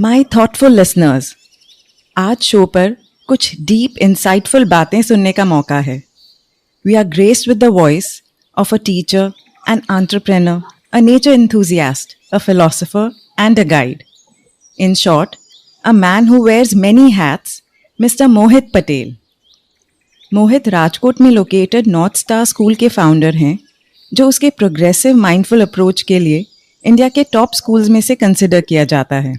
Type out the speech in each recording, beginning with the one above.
My thoughtful listeners, आज show पर कुछ डीप इंसाइटफुल बातें सुनने का मौका है. We are graced with the voice of a teacher, an entrepreneur, a nature enthusiast, a philosopher and a guide. In short, a man who wears many hats, Mr. Mohit Patel. मोहित राजकोट में located north star school के founder हैं, जो उसके progressive mindful approach के लिए India के top schools में से कंसिडर किया जाता है.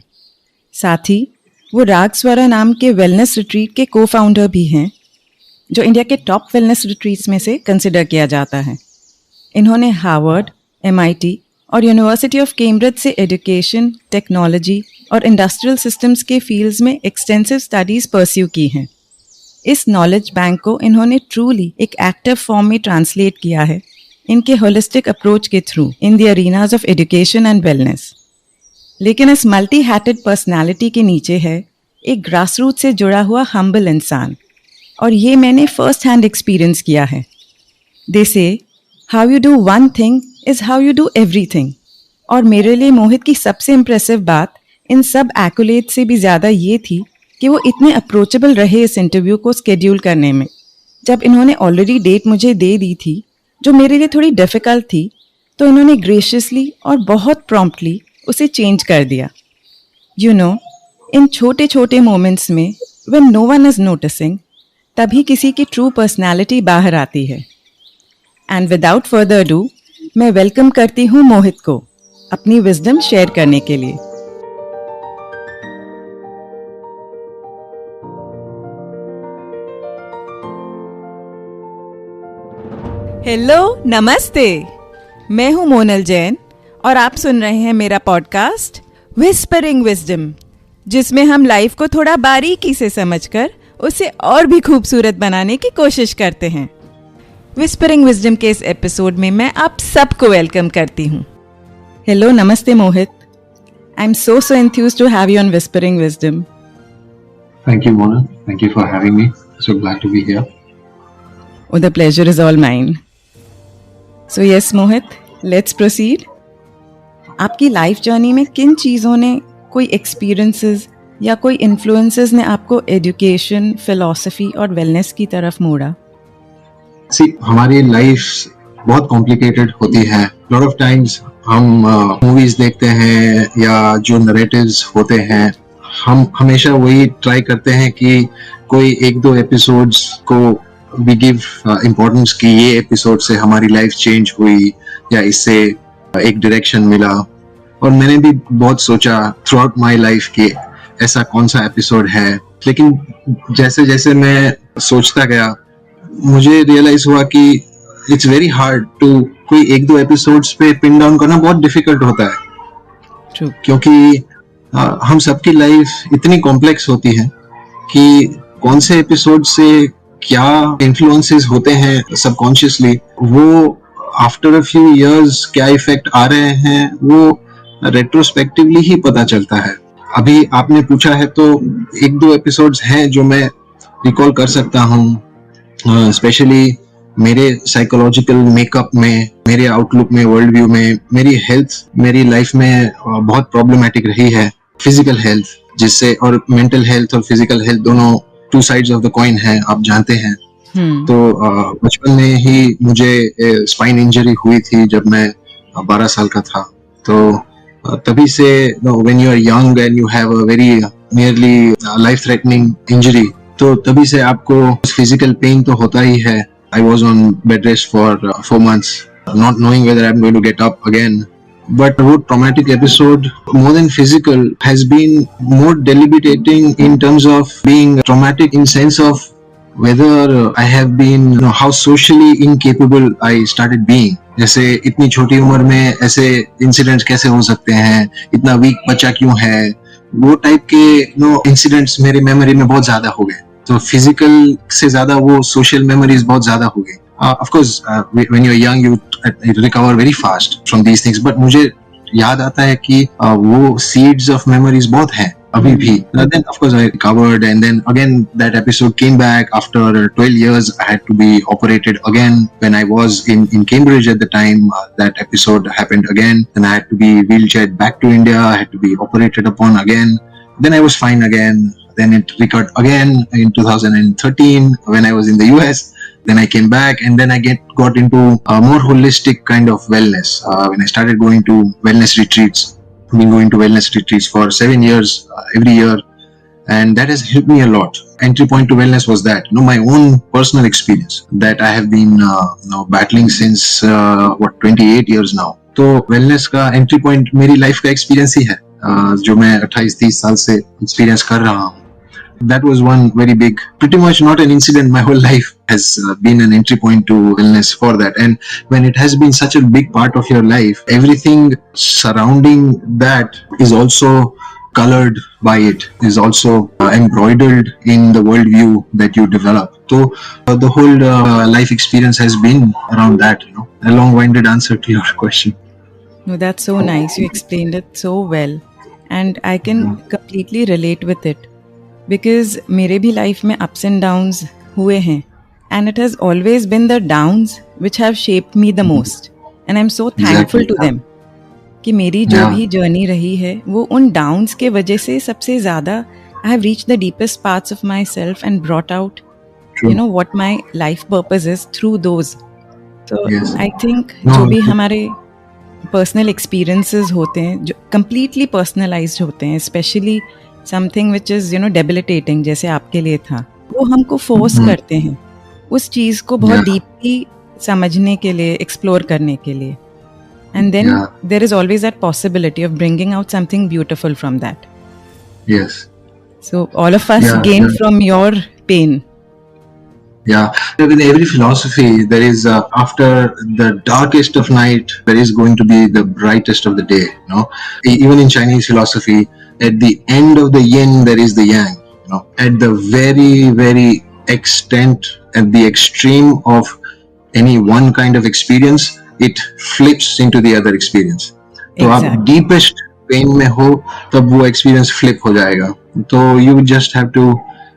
साथ ही वो राग स्वरा नाम के वेलनेस रिट्रीट के को फाउंडर भी हैं, जो इंडिया के टॉप वेलनेस रिट्रीट्स में से कंसिडर किया जाता है. इन्होंने हार्वर्ड, MIT और यूनिवर्सिटी ऑफ कैम्ब्रिज से एजुकेशन, टेक्नोलॉजी और इंडस्ट्रियल सिस्टम्स के फील्ड्स में एक्सटेंसिव स्टडीज़ परस्यू की हैं. इस नॉलेज बैंक को इन्होंने ट्रूली एक एक्टिव फॉर्म में ट्रांसलेट किया है इनके होलिस्टिक अप्रोच के through in the arenas of education and wellness. लेकिन इस मल्टी हैटेड पर्सनैलिटी के नीचे है एक ग्रास रूट से जुड़ा हुआ हम्बल इंसान, और ये मैंने फर्स्ट हैंड एक्सपीरियंस किया है. दे से how you do one thing is how you do everything. और मेरे लिए मोहित की सबसे इम्प्रेसिव बात इन सब एक्युलेट से भी ज़्यादा ये थी कि वो इतने अप्रोचेबल रहे इस इंटरव्यू को स्केड्यूल करने में. जब इन्होंने ऑलरेडी डेट मुझे दे दी थी, जो मेरे लिए थोड़ी डिफ़िकल्ट थी, तो इन्होंने ग्रेशियसली और बहुत प्रॉम्प्टली उसे चेंज कर दिया. यू नो, इन छोटे छोटे मोमेंट्स में when no one is noticing, तभी किसी की ट्रू पर्सनैलिटी बाहर आती है. एंड विदाउट फर्दर डू, मैं वेलकम करती हूँ मोहित को अपनी विजडम शेयर करने के लिए. हेलो, नमस्ते. मैं हूँ मोनल जैन और आप सुन रहे हैं मेरा पॉडकास्ट विस्परिंग विजडम, जिसमें हम लाइफ को थोड़ा बारीकी से समझकर उसे और भी खूबसूरत बनाने की कोशिश करते हैं. विस्परिंग विजडम के इस एपिसोड में मैं आप सबको वेलकम करती हूँ. Hello, namaste Mohit. I am so enthused to have you on Whispering Wisdom. Thank you, Mona. Thank you for having me. So glad to be here. Oh, the pleasure is all mine. So yes, Mohit, let's proceed. आपकी life journey में किन चीज़ों ने, कोई experiences या कोई influences ने आपको एजुकेशन, फिलॉसफी और वेलनेस की तरफ मोड़ा? हमारी लाइफ बहुत कॉम्प्लिकेटेड होती है. लॉट ऑफ टाइम्स हम मूवीज देखते हैं या जो नरेटिव्स होते हैं, हम हमेशा वही ट्राई करते हैं कि कोई एक दो एपिसोड्स को वी गिव इम्पोर्टेंस कि ये एपिसोड से हमारी लाइफ चेंज हुई या इससे एक डायरेक्शन मिला. और मैंने भी बहुत सोचा थ्रू आउट माई लाइफ कि ऐसा कौन सा एपिसोड है. लेकिन जैसे जैसे मैं सोचता गया, मुझे रियलाइज हुआ कि इट्स वेरी हार्ड टू कोई एक दो एपिसोड्स पे पिन डाउन करना बहुत डिफिकल्ट होता है. True. क्योंकि हम सबकी लाइफ इतनी कॉम्प्लेक्स होती है कि कौन से एपिसोड से क्या इन्फ्लुएंसेस होते हैं सबकॉन्शियसली, वो आफ्टर अ फ्यू इयर्स क्या इफेक्ट आ रहे हैं, वो रेट्रोस्पेक्टिवली ही पता चलता है. अभी आपने पूछा है तो एक दो एपिसोड्स हैं जो मैं रिकॉल कर सकता हूँ. स्पेशली मेरे साइकोलॉजिकल मेकअप में, मेरे आउटलुक में, वर्ल्ड व्यू में, मेरी हेल्थ मेरी लाइफ में बहुत प्रॉब्लमेटिक रही है. फिजिकल हेल्थ, जिससे, और मेंटल हेल्थ और फिजिकल हेल्थ दोनों two sides of the coin है, आप जानते हैं. तो बचपन में ही मुझे स्पाइन इंजरी हुई थी जब मैं 12 साल का था. तो तभी से when you are young and you have a very nearly life threatening injury, तो तभी से आपको फिजिकल पेन तो होता ही है. I was on bed rest for 4 months, not knowing whether I am going to get up again. But वो traumatic episode, more than physical, has been more debilitating in terms of being traumatic in sense of whether I have been, how socially incapable I started being. जैसे इतनी छोटी उम्र में ऐसे incidents कैसे हो सकते हैं, इतना weak बच्चा क्यों है, वो type के incidents मेरे memory में बहुत ज़्यादा हो गए. तो physical से ज़्यादा वो social memories बहुत ज़्यादा हो गए. Of course, when you're young, you recover very fast from these things. But मुझे याद आता है कि वो seeds of memories बहुत हैं अभी भी. Then of course I recovered, and then again that episode came back after 12 years. I had to be operated again when I was in Cambridge at the time. That episode happened again, and I had to be wheelchaired back to India. I had to be operated upon again. Then I was fine again. Then it recurred again in 2013 when I was in the US. Then I came back, and then I got into a more holistic kind of wellness. When I started going to wellness retreats, I've been going to wellness retreats for 7 years every year, and that has helped me a lot. Entry point to wellness was that, my own personal experience that I have been battling since 28 years now. तो wellness का entry point मेरी life का experience ही है, जो मैं 28-30 साल से experience कर रहा हूँ. That was one very big, pretty much not an incident. My whole life has been an entry point to wellness for that. And when it has been such a big part of your life, everything surrounding that is also colored by it, is also embroidered in the worldview that you develop. So the whole life experience has been around that, a long-winded answer to your question. No, that's so nice. You explained it so well. And I can completely relate with it. Because मेरे भी life में ups and downs हुए हैं, and it has always been the downs which have shaped me the most, and I'm so thankful to them कि मेरी जो भी journey रही है वो उन डाउन्स के वजह से सबसे ज़्यादा I have reached the deepest parts of myself and brought out what my life purpose is through those. So I think जो भी हमारे personal experiences होते हैं जो completely personalized होते हैं, especially something which is debilitating जैसे आपके लिए था, वो हमको फोर्स करते हैं उस चीज को बहुत डीपली समझने के लिए, एक्सप्लोर करने के लिए, and then there is always that possibility of bringing out something beautiful from that. Yes, so all of us gain from your pain. Yeah, in every philosophy, there is after the darkest of night, there is going to be the brightest of the day. Even in Chinese philosophy, at the end of the yin, there is the yang. At the very, very extent, at the extreme of any one kind of experience, it flips into the other experience. तो आप deepest pain में हो, तब वो experience flip हो जाएगा. तो you just have to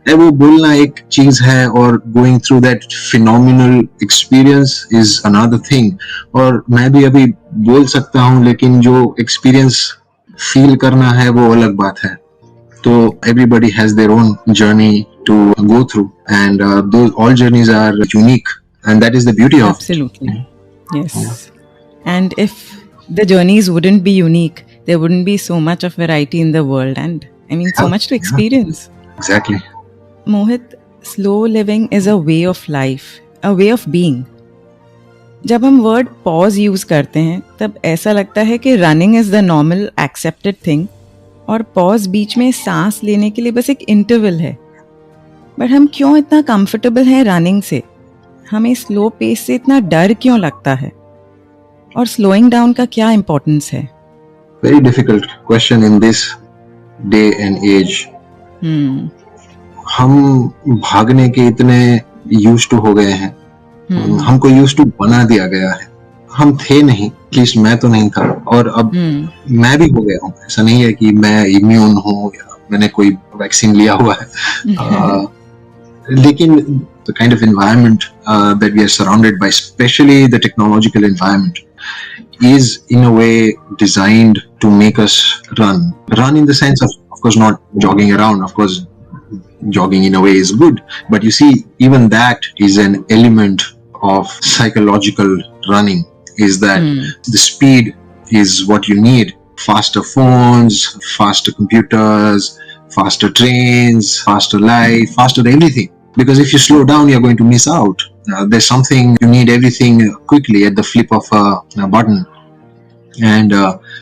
वो बोलना एक चीज है, और going through that phenomenal experience is another thing. और मैं भी अभी बोल सकता हूँ, लेकिन जो एक्सपीरियंस फील करना है वो अलग बात है. तो everybody has their own journey to go through, and those all journeys are unique, and that is the beauty of. Absolutely. Yes. And if the journeys wouldn't be unique, there wouldn't be so much of variety in the world, and I mean so much to experience. Exactly. Mohit, slow living is a way of life, a way of being. जब हम word pause use करते हैं तब ऐसा लगता है कि running is the normal accepted thing, और पॉज बीच में सांस लेने के लिए बस एक इंटरवल है. बट हम क्यों इतना कंफर्टेबल हैं रनिंग से? हमें स्लो पेस से इतना डर क्यों लगता है? और स्लोइंग डाउन का क्या इम्पोर्टेंस है? Very difficult question in this day and age. हम भागने के इतने यूज्ड टू हो गए हैं, हमको यूज्ड टू बना दिया गया है. हम थे नहीं, एटलीस्ट मैं तो नहीं था, और अब मैं भी हो गया हूँ. ऐसा नहीं है कि मैं इम्यून हूँ या मैंने कोई वैक्सीन लिया हुआ है. लेकिन the kind of environment that we are surrounded by, especially the technological environment, is in a way designed to make us run in the sense of course not jogging around. Of course jogging in a way is good, but you see, even that is an element of psychological running, is that the speed is what you need. Faster phones, faster computers, faster trains, faster life, faster everything. Because if you slow down, you're going to miss out. There's something, you need everything quickly at the flip of a button, and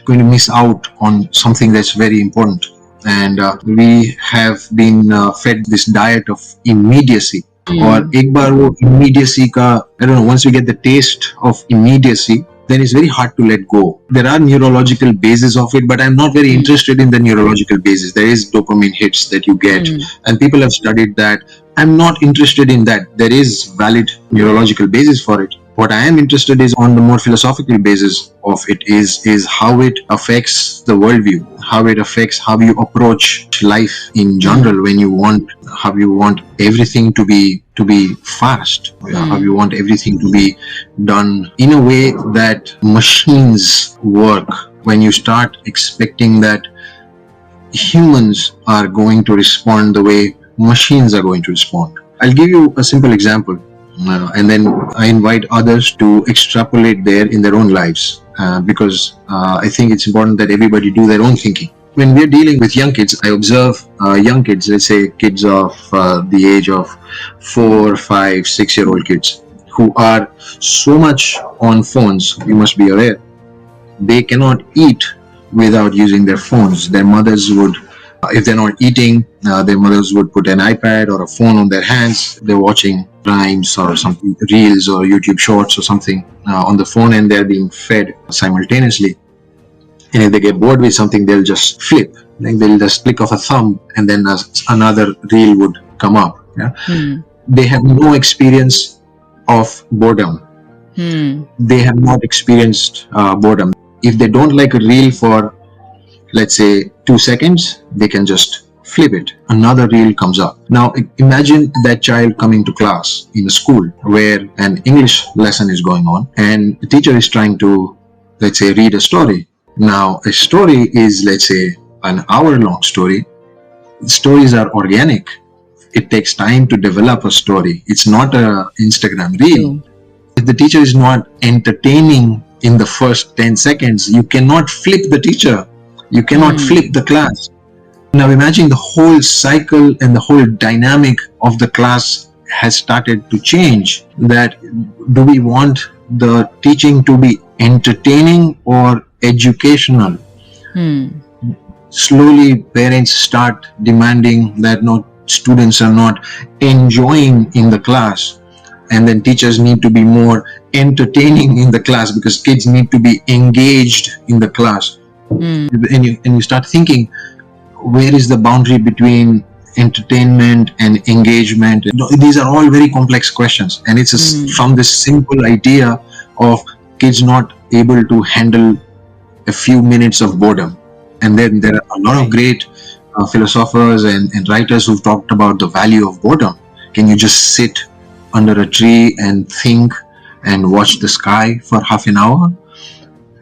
going to miss out on something that's very important. And we have been fed this diet of immediacy. और एक बार वो immediacy का, I don't know, once we get the taste of immediacy, then it's very hard to let go. There are neurological bases of it, but I'm not very interested in the neurological basis. There is dopamine hits that you get, and people have studied that. I'm not interested in that. There is valid neurological basis for it. What I am interested is on the more philosophical basis of it is how it affects the worldview, how it affects how you approach life in general. When you want, how you want everything to be fast, how you want everything to be done in a way that machines work. When you start expecting that humans are going to respond the way machines are going to respond. I'll give you a simple example, and then I invite others to extrapolate there in their own lives, because I think it's important that everybody do their own thinking. When we're dealing with young kids, I observe young kids, let's say kids of the age of 4, 5, 6-year-old kids who are so much on phones. You must be aware they cannot eat without using their phones. Their mothers would, if they're not eating, their mothers would put an iPad or a phone on their hands. They're watching rhymes or something, reels or YouTube shorts or something on the phone, and they're being fed simultaneously. And if they get bored with something, they'll just flip. Like they'll just click of a thumb, and then another reel would come up. Yeah? They have no experience of boredom. They have not experienced boredom. If they don't like a reel for, let's say, 2 seconds, they can just flip it. Another reel comes up. Now, imagine that child coming to class in a school where an English lesson is going on, and the teacher is trying to, let's say, read a story. Now, a story is, let's say, an hour-long story. Stories are organic. It takes time to develop a story. It's not an Instagram reel. If the teacher is not entertaining in the first 10 seconds, you cannot flip the teacher. You cannot flip the class. Now imagine the whole cycle and the whole dynamic of the class has started to change. That do we want the teaching to be entertaining or educational? Slowly parents start demanding that no, students are not enjoying in the class, and then teachers need to be more entertaining in the class because kids need to be engaged in the class. And you start thinking, where is the boundary between entertainment and engagement? These are all very complex questions, and it's from this simple idea of kids not able to handle a few minutes of boredom. And then there are a lot of great philosophers and writers who've talked about the value of boredom. Can you just sit under a tree and think and watch the sky for half an hour?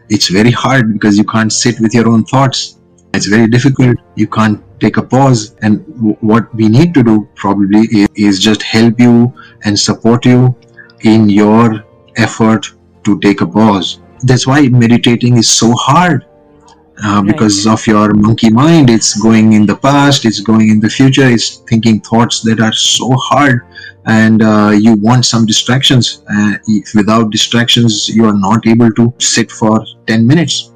It's very hard because you can't sit with your own thoughts. It's very difficult. You can't take a pause. And what we need to do probably is just help you and support you in your effort to take a pause. That's why meditating is so hard. Because of your monkey mind, it's going in the past, it's going in the future, it's thinking thoughts that are so hard, and you want some distractions. Without distractions, you are not able to sit for 10 minutes.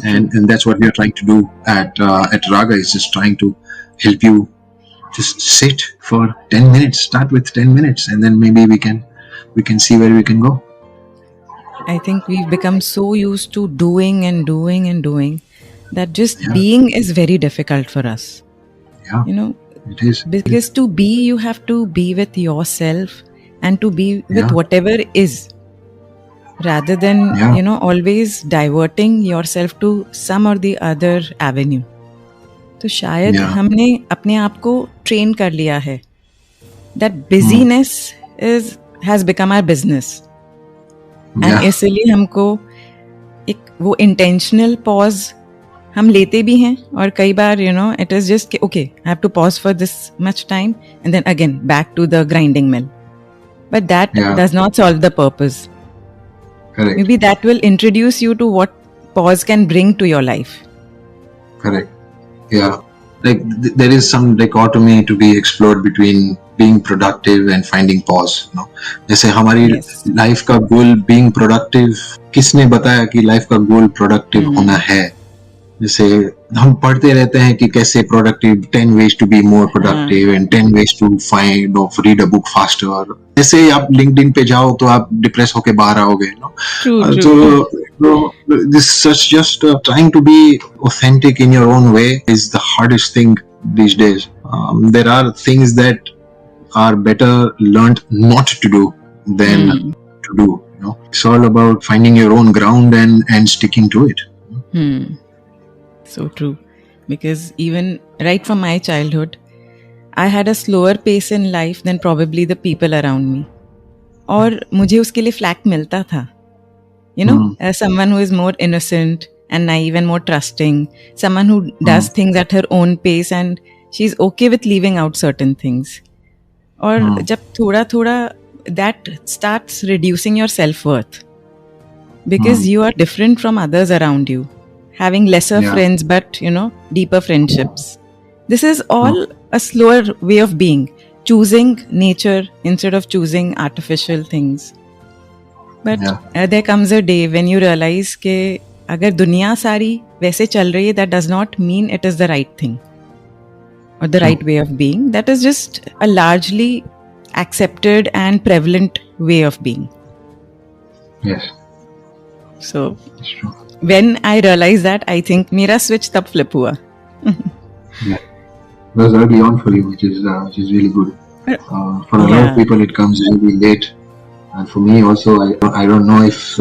And that's what we are trying to do at Raga, is just trying to help you just sit for 10 minutes. Start with 10 minutes, and then maybe we can see where we can go. I think we've become so used to doing that just being is very difficult for us. Yeah, it is. Because to be, you have to be with yourself and to be with whatever is, rather than, always diverting yourself to some or the other avenue. तो शायद हमने अपने आप को train कर लिया है that busyness has become our business. And इसलिए हमको एक वो intentional pause हम लेते भी हैं, और कई बार it is just okay, I have to pause for this much time and then again back to the grinding mill. But that does not solve the purpose. Correct. Maybe that will introduce you to what pause can bring to your life. Correct. Yeah. Like there is some dichotomy to be explored between being productive and finding pause. जैसे हमारी life का गोल being productive, किसने बताया कि life का गोल productive होना है? जैसे हम पढ़ते रहते हैं कि कैसे productive, 10 ways to be more productive and 10 ways to find or read a book faster. जैसे आप LinkedIn पे जाओ तो आप डिप्रेस होके बाहर आओगे. So this is just trying to be authentic in your own way is the hardest thing these days. There are things that are better learned not to do than to do. It's all about finding your own ground and sticking to it. So true. Because even right from my childhood, I had a slower pace in life than probably the people around me. और मुझे उसके लिए फ्लैक मिलता था. As someone who is more innocent and naive and more trusting. Someone who does things at her own pace and she's okay with leaving out certain things. और जब थोड़ा थोड़ा that starts reducing your self-worth because you are different from others around you, having lesser friends but deeper friendships. This is all a slower way of being, choosing nature instead of choosing artificial things. But there comes a day when you realize कि अगर दुनिया सारी वैसे चल रही है, that does not mean it is the right thing or the right way of being. That is just a largely accepted and prevalent way of being. Yes. So when I realized that, I think मेरा switch तब flip हुआ. Yeah. It was early on for you, which is really good. For a lot of people, it comes really late. And for me also, I don't know if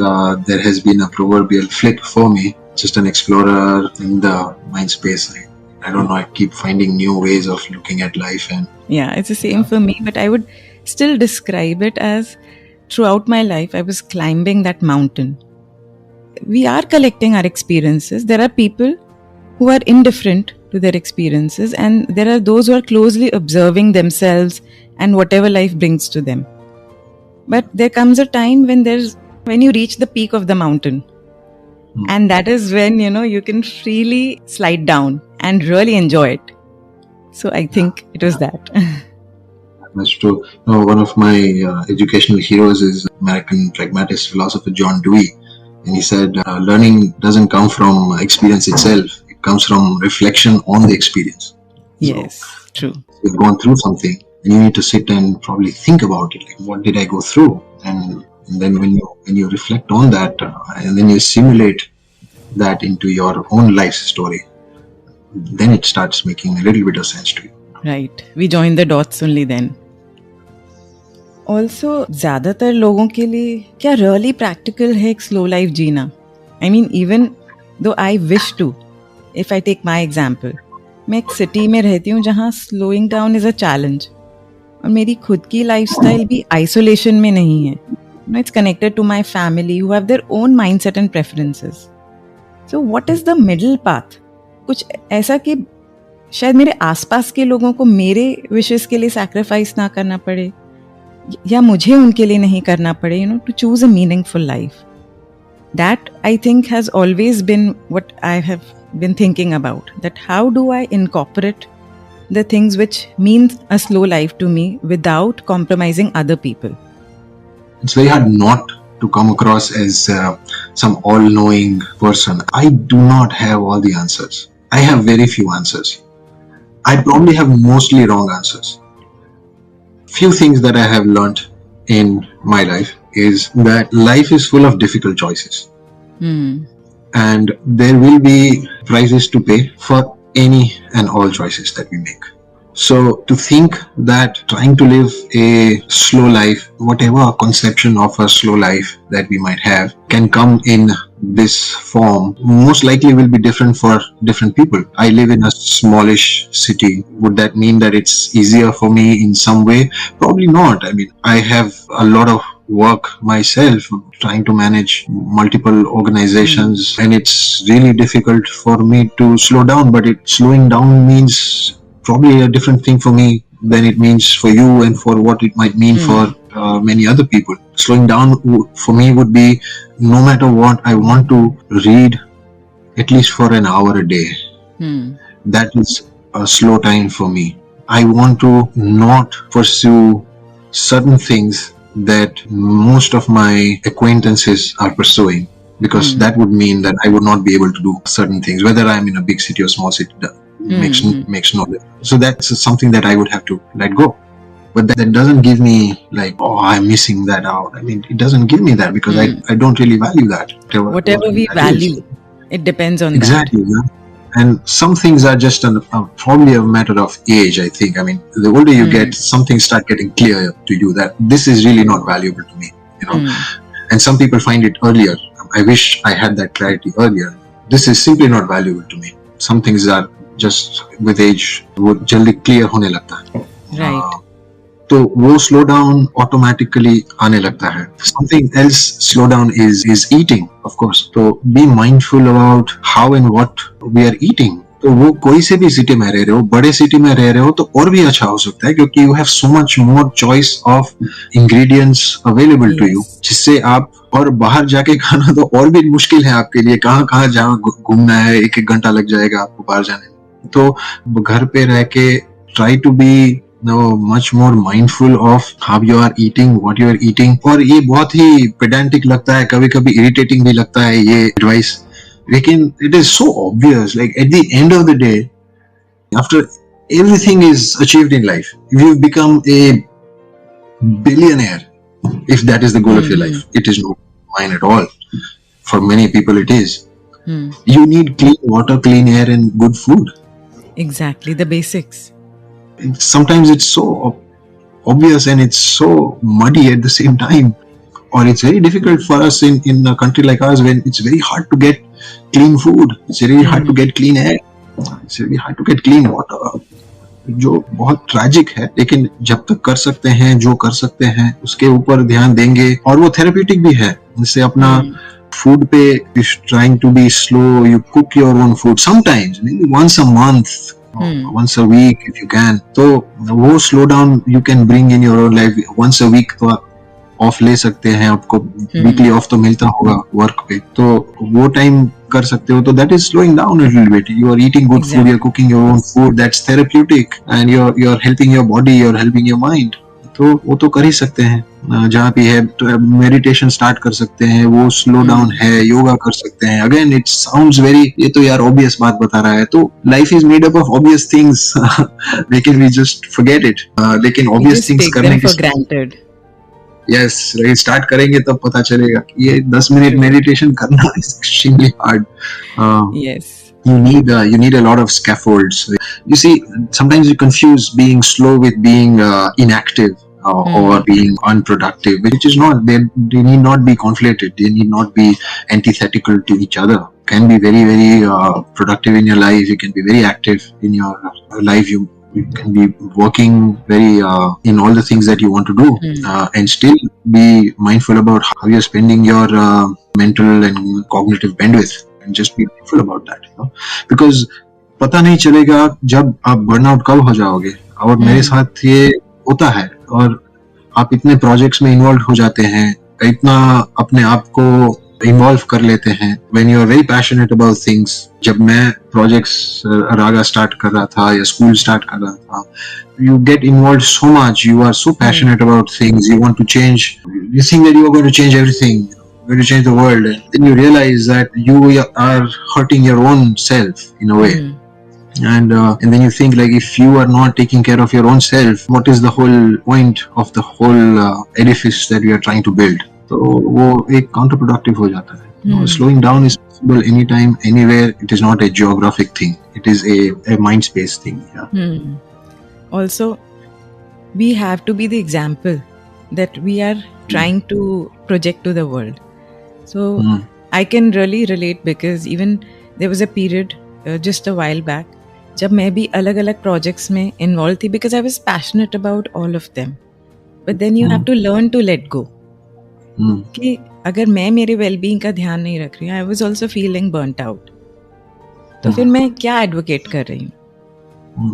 there has been a proverbial flick for me. Just an explorer in the mind space. I don't know. I keep finding new ways of looking at life. And yeah, it's the same for me. But I would still describe it as throughout my life, I was climbing that mountain. We are collecting our experiences. There are people who are indifferent to their experiences, and there are those who are closely observing themselves and whatever life brings to them. But there comes a time when you reach the peak of the mountain, and that is when you can freely slide down and really enjoy it. So I think it was that. That's true. One of my educational heroes is American pragmatist philosopher John Dewey, and he said learning doesn't come from experience itself. It comes from reflection on the experience. Yes, true. You've gone through something, and you need to sit and probably think about it. Like, what did I go through? And then when you reflect on that, and then you simulate that into your own life story, then it starts making a little bit of sense to you. Right. We join the dots only then. Also, ज़्यादातर लोगों के लिए क्या really practical है एक slow life Jeena? I mean, even though I wish to, if I take my example, मैं एक city में रहती हूँ जहाँ slowing down is a challenge. और मेरी खुद की lifestyle भी isolation में नहीं है. It's connected to my family who have their own mindset and preferences. So what is the middle path? कुछ ऐसा कि शायद मेरे आसपास के लोगों को मेरे wishes के लिए sacrifice ना करना पड़े, या मुझे उनके लिए नहीं करना पड़े, to choose a meaningful life. That I think has always been what I have been thinking about. That how do I incorporate the things which mean a slow life to me without compromising other people? It's very hard not to come across as some all-knowing person. I do not have all the answers. I have very few answers. I probably have mostly wrong answers. Few things that I have learned in my life is that life is full of difficult choices. And there will be prices to pay for any and all choices that we make. So to think that trying to live a slow life, whatever conception of a slow life that we might have, can come in this form, most likely will be different for different people. I live in a smallish city. Would that mean that it's easier for me in some way? Probably not. I mean, I have a lot of work myself trying to manage multiple organizations, and it's really difficult for me to slow down. But slowing down means probably a different thing for me than it means for you and for what it might mean for many other people. Slowing down for me would be, no matter what, I want to read at least for an hour a day. That is a slow time for me. I want to not pursue certain things that most of my acquaintances are pursuing, because that would mean that I would not be able to do certain things, whether I'm in a big city or small city. Makes no difference. So that's something that I would have to let go. But that doesn't give me like, oh, I'm missing that out. I mean, it doesn't give me that because I don't really value that. Whatever we value, it depends on exactly, that. Yeah. And some things are just probably a matter of age, I think. I mean, the older you get, some things start getting clear to you that this is really not valuable to me, And some people find it earlier. I wish I had that clarity earlier. This is simply not valuable to me. Some things are just with age would jaldi clear hone lagta hai. Right. तो वो slow down automatically आने लगता है. Something else slow down is eating, of course. तो be mindful about how and what we are eating. तो वो कोई से भी सिटी में रह रहे हो, बड़े सिटी में रह रहे हो, तो और भी अच्छा हो सकता है, क्योंकि you have so much more choice of ingredients available to you, Yes. जिससे आप, और बाहर जाके खाना तो और भी मुश्किल है आपके लिए. कहाँ कहाँ जहाँ घूमना है, एक एक घंटा लग जाएगा आपको बाहर जाने में. तो घर पे रह के try to be much more mindful of how you are eating, what you are eating. और ये बहुत ही पेडेंटिक लगता है, कभी कभी इरिटेटिंग भी लगता है ये एडवाइस, लेकिन it is so obvious. Like at the end of the day, after everything is achieved in life, if you've become a billionaire, if that is the goal of your life, it is not mine at all. For many people it is. You need clean water, clean air and good food. Exactly, the basics. Sometimes it's so obvious and it's so muddy at the same time, or it's very difficult for us in a country like ours, when it's very hard to get clean food, it's very hard to get clean air, it's very hard to get clean water, जो बहुत tragic है. लेकिन जब तक कर सकते हैं, जो कर सकते हैं उसके ऊपर ध्यान देंगे, और वो थेरेप्यूटिक भी है. जैसे अपना फूड पे trying to be slow, you cook your own food sometimes, maybe once a month, once a week if you can. तो वो slow down you can bring in your own life. once a week तो आप of ले सकते हैं, आपको weekly off तो मिलता होगा वर्क पे, तो वो टाइम कर सकते हो. तो that is slowing down a little bit. You are eating good food, you are cooking your own food, that's therapeutic, and you are helping your body, you are helping your mind. तो वो तो कर ही सकते हैं. जहाँ भी है तो मेडिटेशन स्टार्ट कर सकते हैं, वो स्लो डाउन है. योगा कर सकते हैं. अगेन इट साउंड्स वेरी, ये तो यार ऑब्वियस बात बता रहा है. तो life is made up of obvious things, लेकिन वी जस्ट फॉरगेट इट. लेकिन ऑब्वियस थिंग्स करने for granted. यस, स्टार्ट करेंगे तब पता चलेगा कि ये 10 मिनट मेडिटेशन करना is extremely hard. Yes. You need a lot of scaffolds. You see, sometimes you confuse being slow with being inactive, or being unproductive, which is not. They need not be conflated. They need not be antithetical to each other. You can be very, very productive in your life. You can be very active in your life. You can be working very in all the things that you want to do, and still be mindful about how you're spending your mental and cognitive bandwidth, and just be mindful about that, because पता नहीं चलेगा जब आप burnout कब हो जाओगे. और मेरे साथ ये होता है, और आप इतने प्रोजेक्ट्स में इन्वॉल्व हो जाते हैं, इतना अपने आप को इन्वॉल्व कर लेते हैं. When you are very passionate about things. जब मैं प्रोजेक्ट्स रागा स्टार्ट कर रहा था या स्कूल स्टार्ट कर रहा था, you get involved so much, you are so passionate about things, you want to change, you think that you are going to change everything, you're going to change the world, and then you realize that you are hurting your own self in a way. And then you think, like, if you are not taking care of your own self, what is the whole point of the whole edifice that we are trying to build? तो वो एक counterproductive हो जाता है. Slowing down is possible anytime, anywhere. It is not a geographic thing. It is a mind space thing. Yeah. Also, we have to be the example that we are trying to project to the world. So I can really relate, because even there was a period just a while back जब मैं भी अलग अलग projects में involved थी, because I was passionate about all of them. But then you have to learn to let go. कि अगर मैं मेरे वेलबींग का ध्यान नहीं रख रही हूँ, I was also feeling burnt out, तो फिर मैं क्या एडवोकेट कर रही हूँ?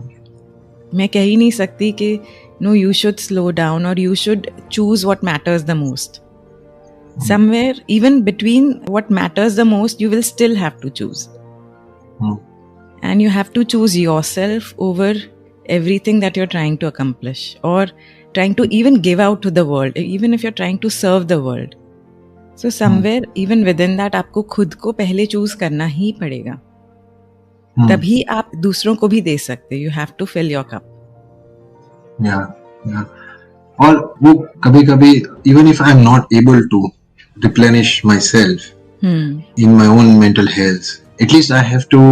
मैं कह ही नहीं सकती कि no, you should slow down, और you should choose what matters the most. Somewhere even between what matters the most, you will still have to choose, and you have to choose yourself over everything that you're trying to accomplish, or trying to even give out to the world, even if you're trying to serve the world. So somewhere even within that आपको खुद को पहले choose करना ही पड़ेगा, तभी आप दूसरों को भी दे सकते. You have to fill your cup. Yeah. और वो कभी कभी, even if I'm not able to replenish myself in my own mental health, at least I have to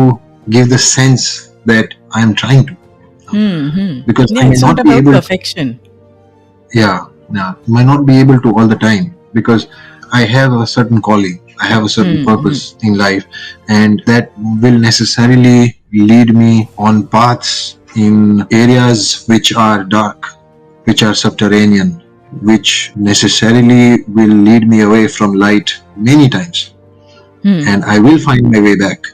give the sense that I am trying to. Because I may it's not not be about able perfection. Might not be able to all the time, because I have a certain calling, I have a certain purpose in life, and that will necessarily lead me on paths in areas which are dark, which are subterranean, which necessarily will lead me away from light many times. And I will find my way back,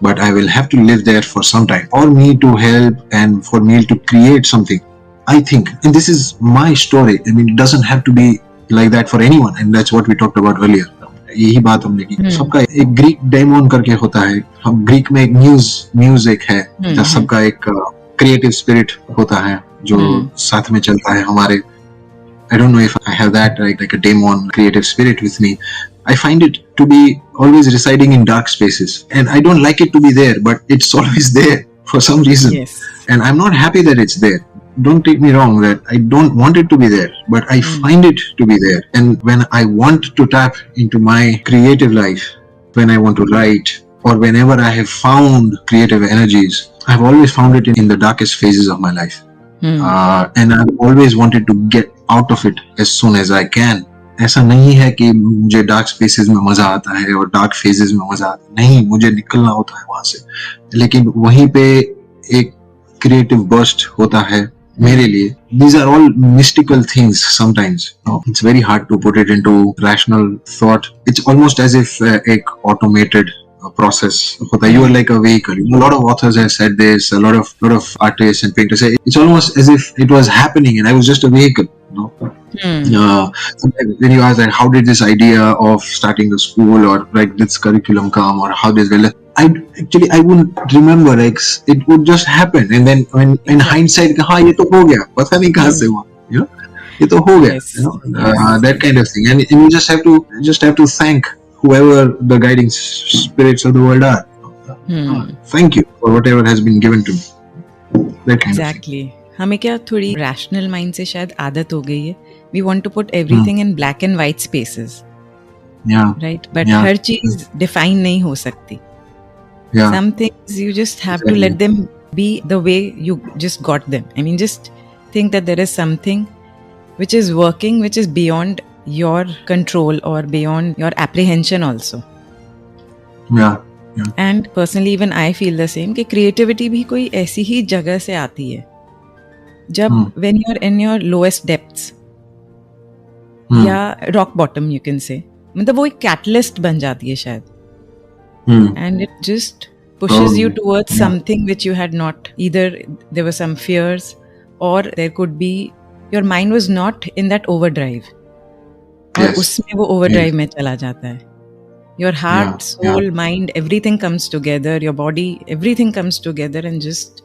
but I will have to live there for some time for me to help and for me to create something. I think, and this is my story, I mean, it doesn't have to be like that for anyone, and that's what we talked about earlier. यही बात हमने की, सबका एक Greek demon करके होता है, हम ग्रीक में एक म्यूज एक है, जब सबका एक क्रिएटिव स्पिरिट होता है जो साथ में चलता है हमारे. I don't know if I have that like a demon creative spirit with me. I find it to be always residing in dark spaces, and I don't like it to be there, but it's always there for some reason. Yes. And I'm not happy that it's there. Don't take me wrong, that I don't want it to be there, but I find it to be there. And when I want to tap into my creative life, when I want to write, or whenever I have found creative energies, I've always found it in the darkest phases of my life. And I've always wanted to get out of it as soon as I can. ऐसा नहीं है कि मुझे dark spaces में मजा आता है और डार्क फेजेस में मजा आता है, नहीं, मुझे निकलना होता है वहां से. लेकिन वहीं पे एक क्रिएटिव बर्स्ट होता है मेरे लिए. These are all mystical things sometimes. It's very hard to put it into rational thought. It's almost as if एक automated process होता है. You are like a vehicle. A lot of authors have said this. A lot of artists and painters say it's almost as if it was happening and I was just a vehicle. Sometimes when you ask that, how did this idea of starting a school or like this curriculum come, or how this I wouldn't remember. Like it would just happen, and then when in hindsight, हाँ ये तो हो गया, पता नहीं कहाँ से हुआ, ये तो हो गया, that kind of thing. And you just have to thank whoever the guiding spirits of the world are. Thank you for whatever has been given to me. That kind Exactly. हमें क्या थोड़ी रैशनल माइंड से शायद आदत हो गई है. We want to put everything in black and white spaces, right, but हर चीज डिफाइन नहीं हो सकती. Some things you just have to let them be the way you just got them. I mean, just think that there is something which is working, which is beyond your control और beyond your apprehension also. And personally even I feel the same कि creativity भी कोई ऐसी ही जगह से आती है जब when you're in your lowest depths या rock bottom you can say, मतलब वो एक catalyst बन जाती है शायद, and it just pushes you towards something which you had not, either there were some fears or there could be your mind was not in that overdrive, और उसमें वो overdrive में चला जाता है. Your heart, soul, mind, everything comes together, your body, everything comes together and just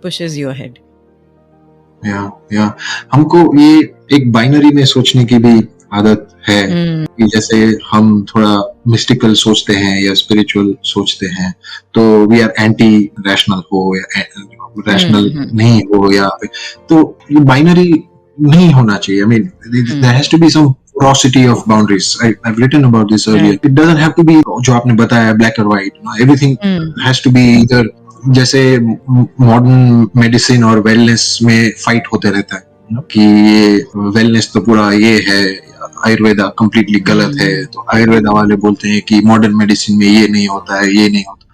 pushes you ahead. हमको ये एक बाइनरी में सोचने की भी आदत है कि जैसे हम थोड़ा मिस्टिकल सोचते हैं या स्पिरिचुअल सोचते हैं तो वी आर एंटी रैशनल हो या रैशनल नहीं हो, या तो ये बाइनरी नहीं होना चाहिए. I mean, there has to be some porosity of boundaries. I've written about this earlier. It doesn't have to be जो आपने बताया black or white. Everything has to be either. जैसे मॉडर्न मेडिसिन और wellness में fight होते रहता है कि ये वेलनेस तो पूरा ये है, आयुर्वेदा कंप्लीटली गलत है, तो आयुर्वेदा वाले बोलते हैं कि मॉडर्न मेडिसिन में ये नहीं होता है, ये नहीं होता.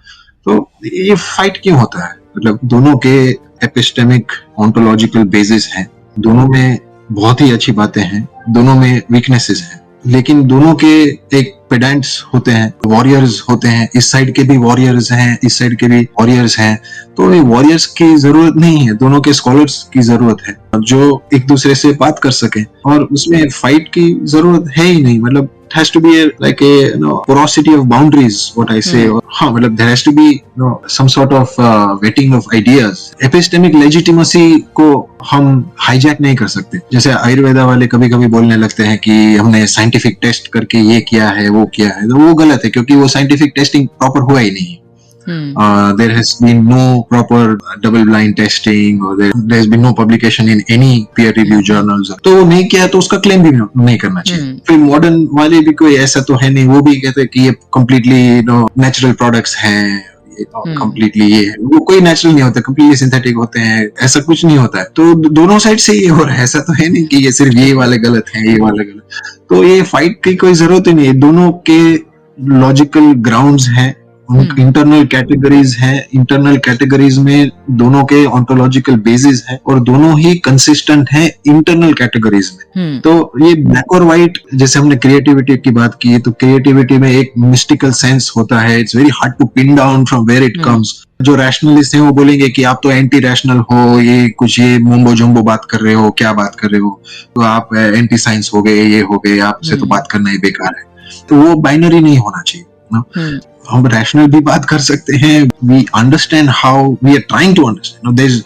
तो ये फाइट क्यों होता है? मतलब दोनों के एपिस्टेमिक ऑन्टोलॉजिकल बेसिस हैं, दोनों में बहुत ही अच्छी बातें हैं, दोनों में वीकनेसेस हैं, लेकिन दोनों के एक पेडेंट्स होते हैं, वॉरियर्स होते हैं. इस साइड के भी वॉरियर्स हैं, इस साइड के भी वॉरियर्स हैं. तो ये वॉरियर्स की जरूरत नहीं है, दोनों के स्कॉलर्स की जरूरत है जो एक दूसरे से बात कर सके, और उसमें फाइट की जरूरत है ही नहीं. मतलब it has to be like a porosity of boundaries, what I say. हाँ, मतलब there has to be some sort of vetting of ideas. Epistemic legitimacy को हम hijack नहीं कर सकते. जैसे आयुर्वेदा वाले कभी कभी बोलने लगते हैं कि हमने साइंटिफिक टेस्ट करके ये किया है, वो किया है, तो वो गलत है क्योंकि वो साइंटिफिक टेस्टिंग प्रॉपर हुआ ही नहीं. There has been no proper double-blind testing, or there has been no publication in any peer-reviewed journals. तो वो नहीं किया तो उसका क्लेम भी नहीं करना चाहिए. फिर मॉडर्न वाले भी कोई ऐसा तो है नहीं, वो भी कहते हैं कि ये completely नेचुरल प्रोडक्ट्स हैं, completely ये है, वो कोई नेचुरल नहीं होता, completely सिंथेटिक होते हैं, ऐसा कुछ नहीं होता है. तो दोनों साइड से ये हो रहा है, ऐसा तो है नहीं कि ये सिर्फ ये वाले गलत हैं, ये वाले गलत. तो ये फाइट की कोई जरूरत ही नहीं है, दोनों के लॉजिकल ग्राउंड्स हैं इंटरनल कैटेगरीज हैं, इंटरनल कैटेगरीज में दोनों के ऑन्टोलॉजिकल बेसिस हैं और दोनों ही कंसिस्टेंट हैं इंटरनल कैटेगरीज में। तो ये ब्लैक और व्हाइट, जैसे हमने क्रिएटिविटी की बात की, तो क्रिएटिविटी में एक मिस्टिकल सेंस होता है, it's very hard to pin down from where it comes. जो रैशनलिस्ट हैं वो बोलेंगे कि आप तो एंटी रैशनल हो, ये कुछ ये मुंबो जुम्बो बात कर रहे हो, क्या बात कर रहे हो, तो आप एंटी साइंस हो गए, ये हो गए, आपसे तो बात करना ही बेकार है। तो वो बाइनरी नहीं होना चाहिए ना। हम रैशनल भी बात कर सकते हैं, we understand how we are trying to understand, there is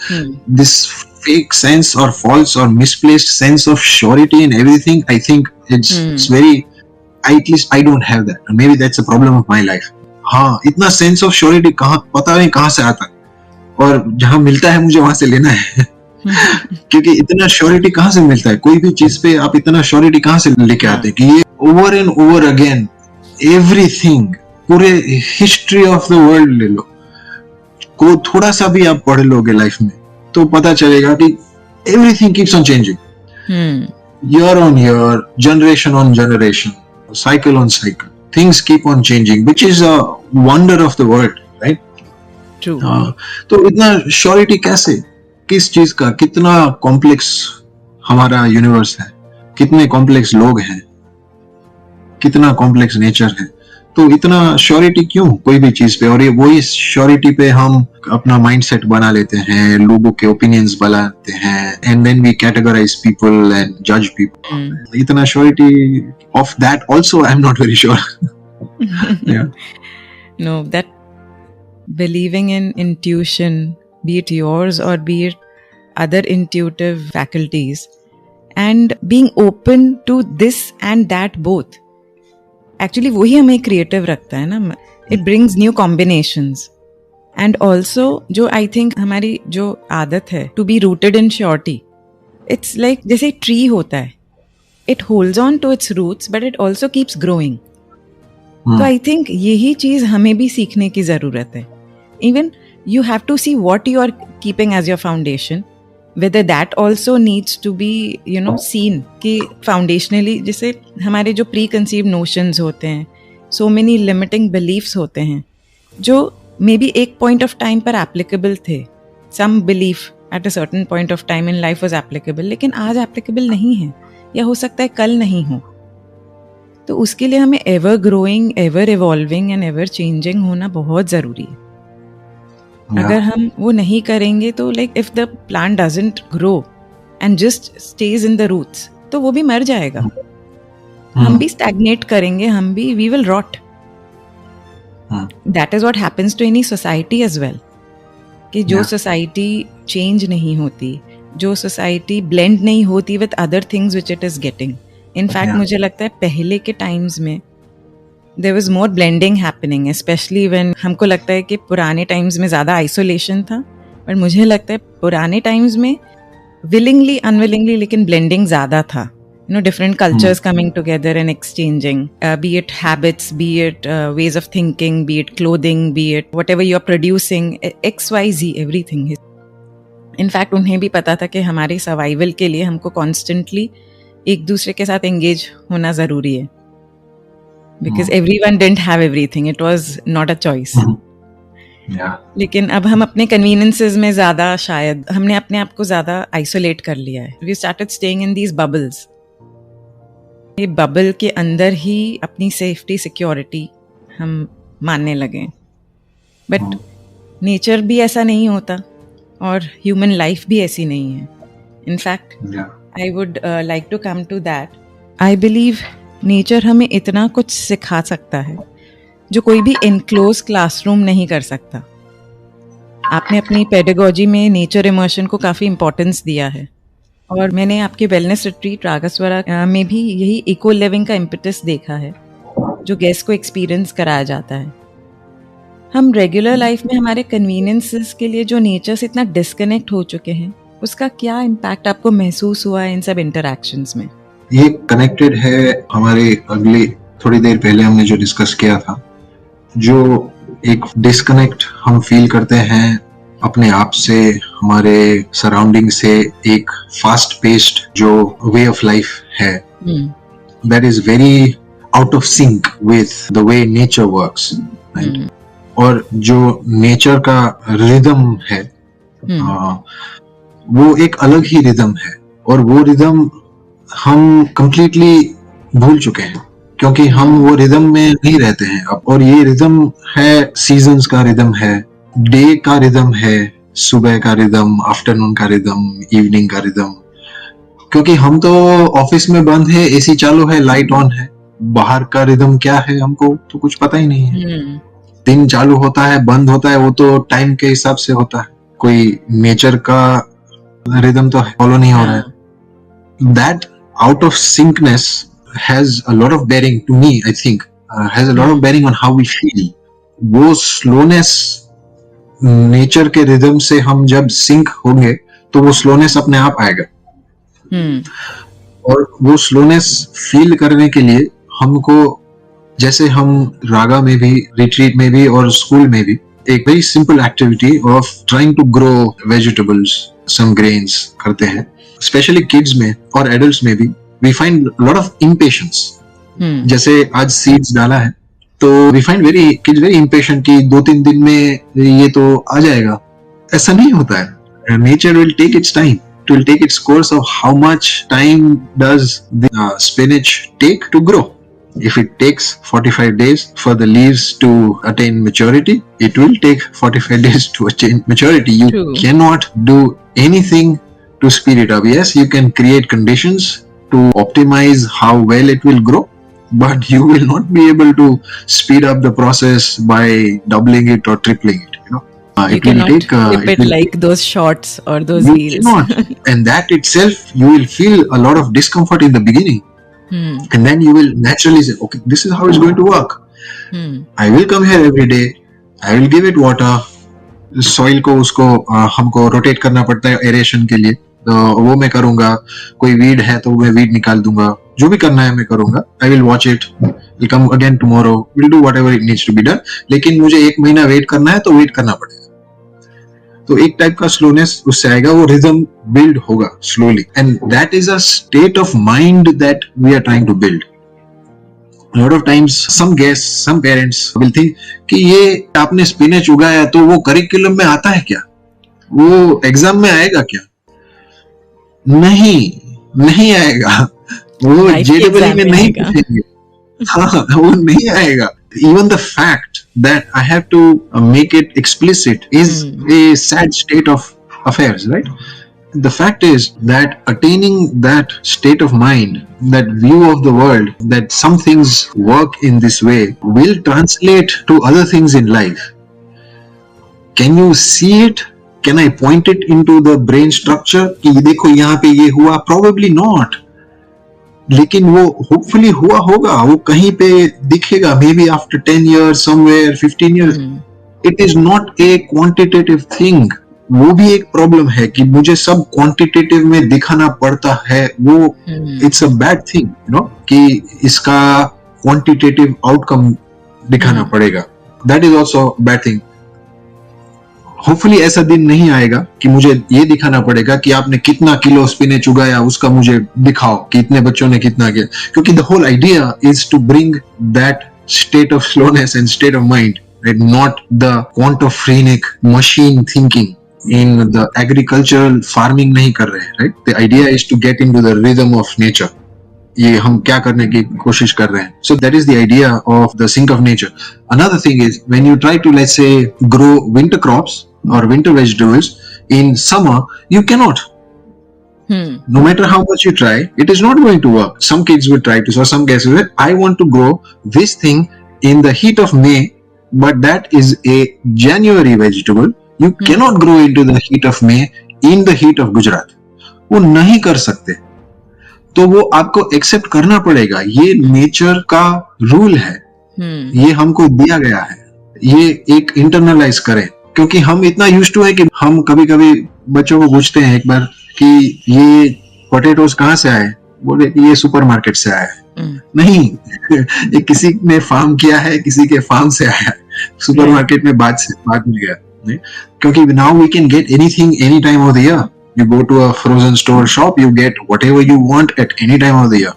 this fake sense or false or misplaced sense of surety in everything. I think it's very, at least I don't have that, and maybe that's a problem of my life. हाँ, इतना sense of surety कहाँ, पता नहीं कहाँ से आता है, और जहां मिलता है मुझे वहां से लेना है क्योंकि इतना श्योरिटी कहाँ से मिलता है, कोई भी चीज पे आप इतना श्योरिटी कहाँ से लेके आते हैं कि ये over and over again everything, पूरे हिस्ट्री ऑफ द वर्ल्ड ले लो, को थोड़ा सा भी आप पढ़ लोगे लाइफ में तो पता चलेगा कि everything keeps on changing, year on year, generation on generation, cycle on cycle, things keep on changing, which is a wonder of the world, right? True. तो इतना श्योरिटी कैसे, किस चीज का, कितना कॉम्प्लेक्स हमारा यूनिवर्स है, कितने कॉम्प्लेक्स लोग हैं, कितना कॉम्प्लेक्स नेचर है, तो इतना श्योरिटी क्यों कोई भी चीज पे, और ये वही श्योरिटी पे हम अपना माइंडसेट बना लेते हैं, लोगों के ओपिनियंस बनाते हैं, and then we categorise people and जज पीपल। इतना surety of that also I am not very sure. No, that believing in intuition, be it yours or be it other intuitive faculties, and being open to this and that both, actually वही हमें creative रखता है ना। It brings new combinations, and also जो I think हमारी जो आदत है to be rooted in surety, it's like जैसे ट्री होता है, it holds on to its roots but it also keeps growing. तो आई थिंक यही चीज हमें भी सीखने की जरूरत है। Even you have to see what you are keeping as your foundation, whether that also needs to be seen कि foundationally, जैसे हमारे जो preconceived notions होते हैं, so many limiting beliefs होते हैं जो maybe एक point of time पर applicable थे, some belief at a certain point of time in life was applicable, लेकिन आज applicable नहीं है, या हो सकता है कल नहीं हो। तो उसके लिए हमें ever growing, ever evolving and ever changing होना बहुत ज़रूरी है। अगर हम वो नहीं करेंगे तो like if the plant doesn't grow and just stays in the roots, तो वो भी मर जाएगा। हम भी स्टैग्नेट करेंगे, हम भी we will rot. That is what happens to any society as well, कि जो सोसाइटी चेंज नहीं होती, जो सोसाइटी ब्लेंड नहीं होती with other things which it is getting. In fact मुझे लगता है पहले के टाइम्स में there was more blending happening, especially when हमको लगता है कि पुराने टाइम्स में ज़्यादा आइसोलेशन था, पर मुझे लगता है पुराने टाइम्स में willingly unwillingly लेकिन blending ज़्यादा था। Different cultures coming together and exchanging, be it habits, be it ways of thinking, be it clothing, be it whatever you are producing, XYZ, everything. In fact उन्हें भी पता था कि हमारे survival के लिए हमको constantly एक दूसरे के साथ engage होना ज़रूरी है, because everyone didn't have everything, it was not a choice. लेकिन अब हम अपने conveniences में ज़्यादा, शायद हमने अपने आप को ज़्यादा isolate कर लिया है। We started staying in these bubbles. ये bubble के अंदर ही अपनी safety, security हम मानने लगे। But nature भी ऐसा नहीं होता और human life भी ऐसी नहीं है। In fact, I would like to come to that. I believe nature हमें इतना कुछ सिखा सकता है जो कोई भी इनक्लोज क्लासरूम नहीं कर सकता। आपने अपनी पेडागोजी में नेचर इमर्शन को काफ़ी इम्पोर्टेंस दिया है, और मैंने आपके वेलनेस रिट्रीट रागस्वरा में भी यही इको लिविंग का इम्पेटस देखा है जो गेस्ट को एक्सपीरियंस कराया जाता है। हम रेगुलर लाइफ में हमारे कन्वीनियंसेस के लिए जो नेचर से इतना डिस्कनेक्ट हो चुके हैं, उसका क्या इम्पैक्ट आपको महसूस हुआ है इन सब इंटरैक्शंस में? ये कनेक्टेड है हमारे अगले थोड़ी देर पहले हमने जो डिस्कस किया था, जो एक डिस्कनेक्ट हम फील करते हैं अपने आप से, हमारे सराउंडिंग से, एक फास्ट पेस्ड जो वे ऑफ लाइफ है, that is very out of sync with the way nature works, right? और जो नेचर का रिदम है वो एक अलग ही रिदम है, और वो रिदम हम कंप्लीटली भूल चुके हैं क्योंकि हम वो रिदम में नहीं रहते हैं अब। और ये रिदम है, सीजन्स का रिदम है, डे का रिदम है, सुबह का रिदम, आफ्टरनून का रिदम, इवनिंग का रिदम। क्योंकि हम तो ऑफिस में बंद है, एसी चालू है, लाइट ऑन है, बाहर का रिदम क्या है हमको तो कुछ पता ही नहीं है। दिन चालू होता है, बंद होता है, वो तो टाइम के हिसाब से होता है, कोई नेचर का रिदम तो फॉलो नहीं हो रहा है। That out of syncness has a lot of bearing to me, I think has a lot of bearing on how we feel. वो स्लोनेस नेचर के रिदम से हम जब सिंक होंगे तो वो स्लोनेस अपने आप आएगा। और वो स्लोनेस फील करने के लिए हमको, जैसे हम रागा में भी, रिट्रीट में भी और स्कूल में भी, एक very simple activity of trying to grow vegetables, some grains करते हैं, स्पेशली किड्स में और एडल्ट्स में भी we find lot of impatience. जैसे आज सीड्स डाला है तो we find kids very impatient कि 2-3 दिन में ये तो आ जाएगा। ऐसा नहीं होता है। Nature will take its time, it will take its course of how much time does the spinach take to grow. If it takes 45 days for the leaves to attain maturity, it will take 45 days to attain maturity. You cannot do anything to speed it up. Yes, you can create conditions to optimize how well it will grow, but you will not be able to speed up the process by doubling it or tripling it. You cannot clip it like those shorts or those you reels. Cannot. And that itself, you will feel a lot of discomfort in the beginning. And then you will naturally say, okay, this is how it's going to work. I will come here every day. I will give it water. Soil को उसको हमको rotate करना पड़ता है aeration के लिए, तो वो मैं करूंगा। कोई वीड है तो मैं वीड निकाल दूंगा, जो भी करना है मैं करूंगा। I will watch it. We'll come again tomorrow. We'll do whatever it needs to be done. लेकिन मुझे 1 महीना वेट करना है तो वेट करना पड़ेगा। तो एक टाइप का स्लोनेस उससे आएगा, वो रिदम बिल्ड होगा slowly, and that is a state of mind that we are trying to build. Lot of times some guests, some parents will think कि ये आपने स्पिनच उगाया तो वो करिकुलम में आता है क्या, वो एग्जाम में आएगा क्या? नहीं आएगा, वो जेडब्ल्यू में नहीं पूछेंगे। हाँ, वो नहीं आएगा। Even the fact that I have to make it explicit is a sad state of affairs, right? The fact is that attaining that state of mind, that view of the world, that some things work in this way, will translate to other things in life. Can you see it? Can I point it into the brain structure? कि देखो यहाँ पे ये हुआ? Probably not. लेकिन वो hopefully हुआ होगा, वो कहीं पे दिखेगा, may be after 10 years, somewhere 15 years. It is not a quantitative thing. वो भी एक प्रॉब्लम है कि मुझे सब क्वांटिटेटिव में दिखाना पड़ता है, वो it's a bad thing, you know, कि इसका क्वांटिटेटिव आउटकम दिखाना पड़ेगा। That is also bad thing. Hopefully ऐसा दिन नहीं आएगा कि मुझे ये दिखाना पड़ेगा कि आपने कितना किलो स्पिनच उगाया, उसका मुझे दिखाओ कि इतने बच्चों ने कितना किया, क्योंकि the whole idea is to bring that state of slowness and state of mind, not the quantophrenic machine thinking. In the agricultural farming नहीं कर रहे हैं, right? The idea is to get into the rhythm of nature. ये हम क्या करने की कोशिश कर रहे हैं? So that is the idea of the sync of nature. Another thing is when you try to, let's से, grow winter crops or winter vegetables in summer, you cannot. No matter how much you try, it is not going to work. Some kids will try to, so some guys will say, I want to grow this thing in the heat of May, but that is a January vegetable. You cannot grow into the heat of May in the heat of Gujarat. वो नहीं कर सकते, तो वो आपको accept करना पड़ेगा। ये नेचर का रूल है, ये हमको दिया गया है, ये एक इंटरनलाइज करें। क्योंकि हम इतना यूज्ड टू है कि हम कभी कभी बच्चों को पूछते हैं एक बार कि ये पोटैटोज कहाँ से आए, बोले कि ये सुपरमार्केट से आया है। नहीं, ये किसी ने फार्म किया है, किसी के फार्म से आया है, सुपरमार्केट में बात मिल गया। क्योंकि now we can get anything any time of the year. You go to a frozen store shop, you get whatever you want at any time of the year.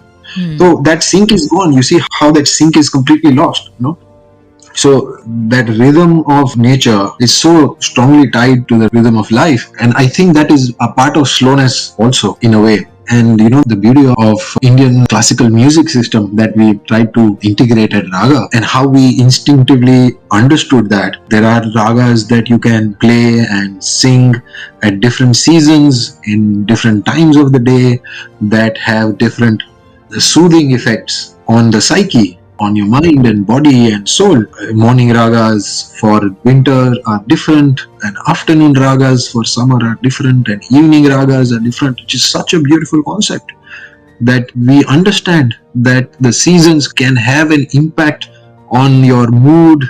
So that sink is gone. You see how that sink is completely lost, you know. So that rhythm of nature is so strongly tied to the rhythm of life, and I think that is a part of slowness also in a way. And the beauty of Indian classical music system that we tried to integrate at raga, and how we instinctively understood that there are ragas that you can play and sing at different seasons in different times of the day that have different soothing effects on the psyche, on your mind and body and soul. Morning ragas for winter are different, and afternoon ragas for summer are different, and evening ragas are different, which is such a beautiful concept that we understand that the seasons can have an impact on your mood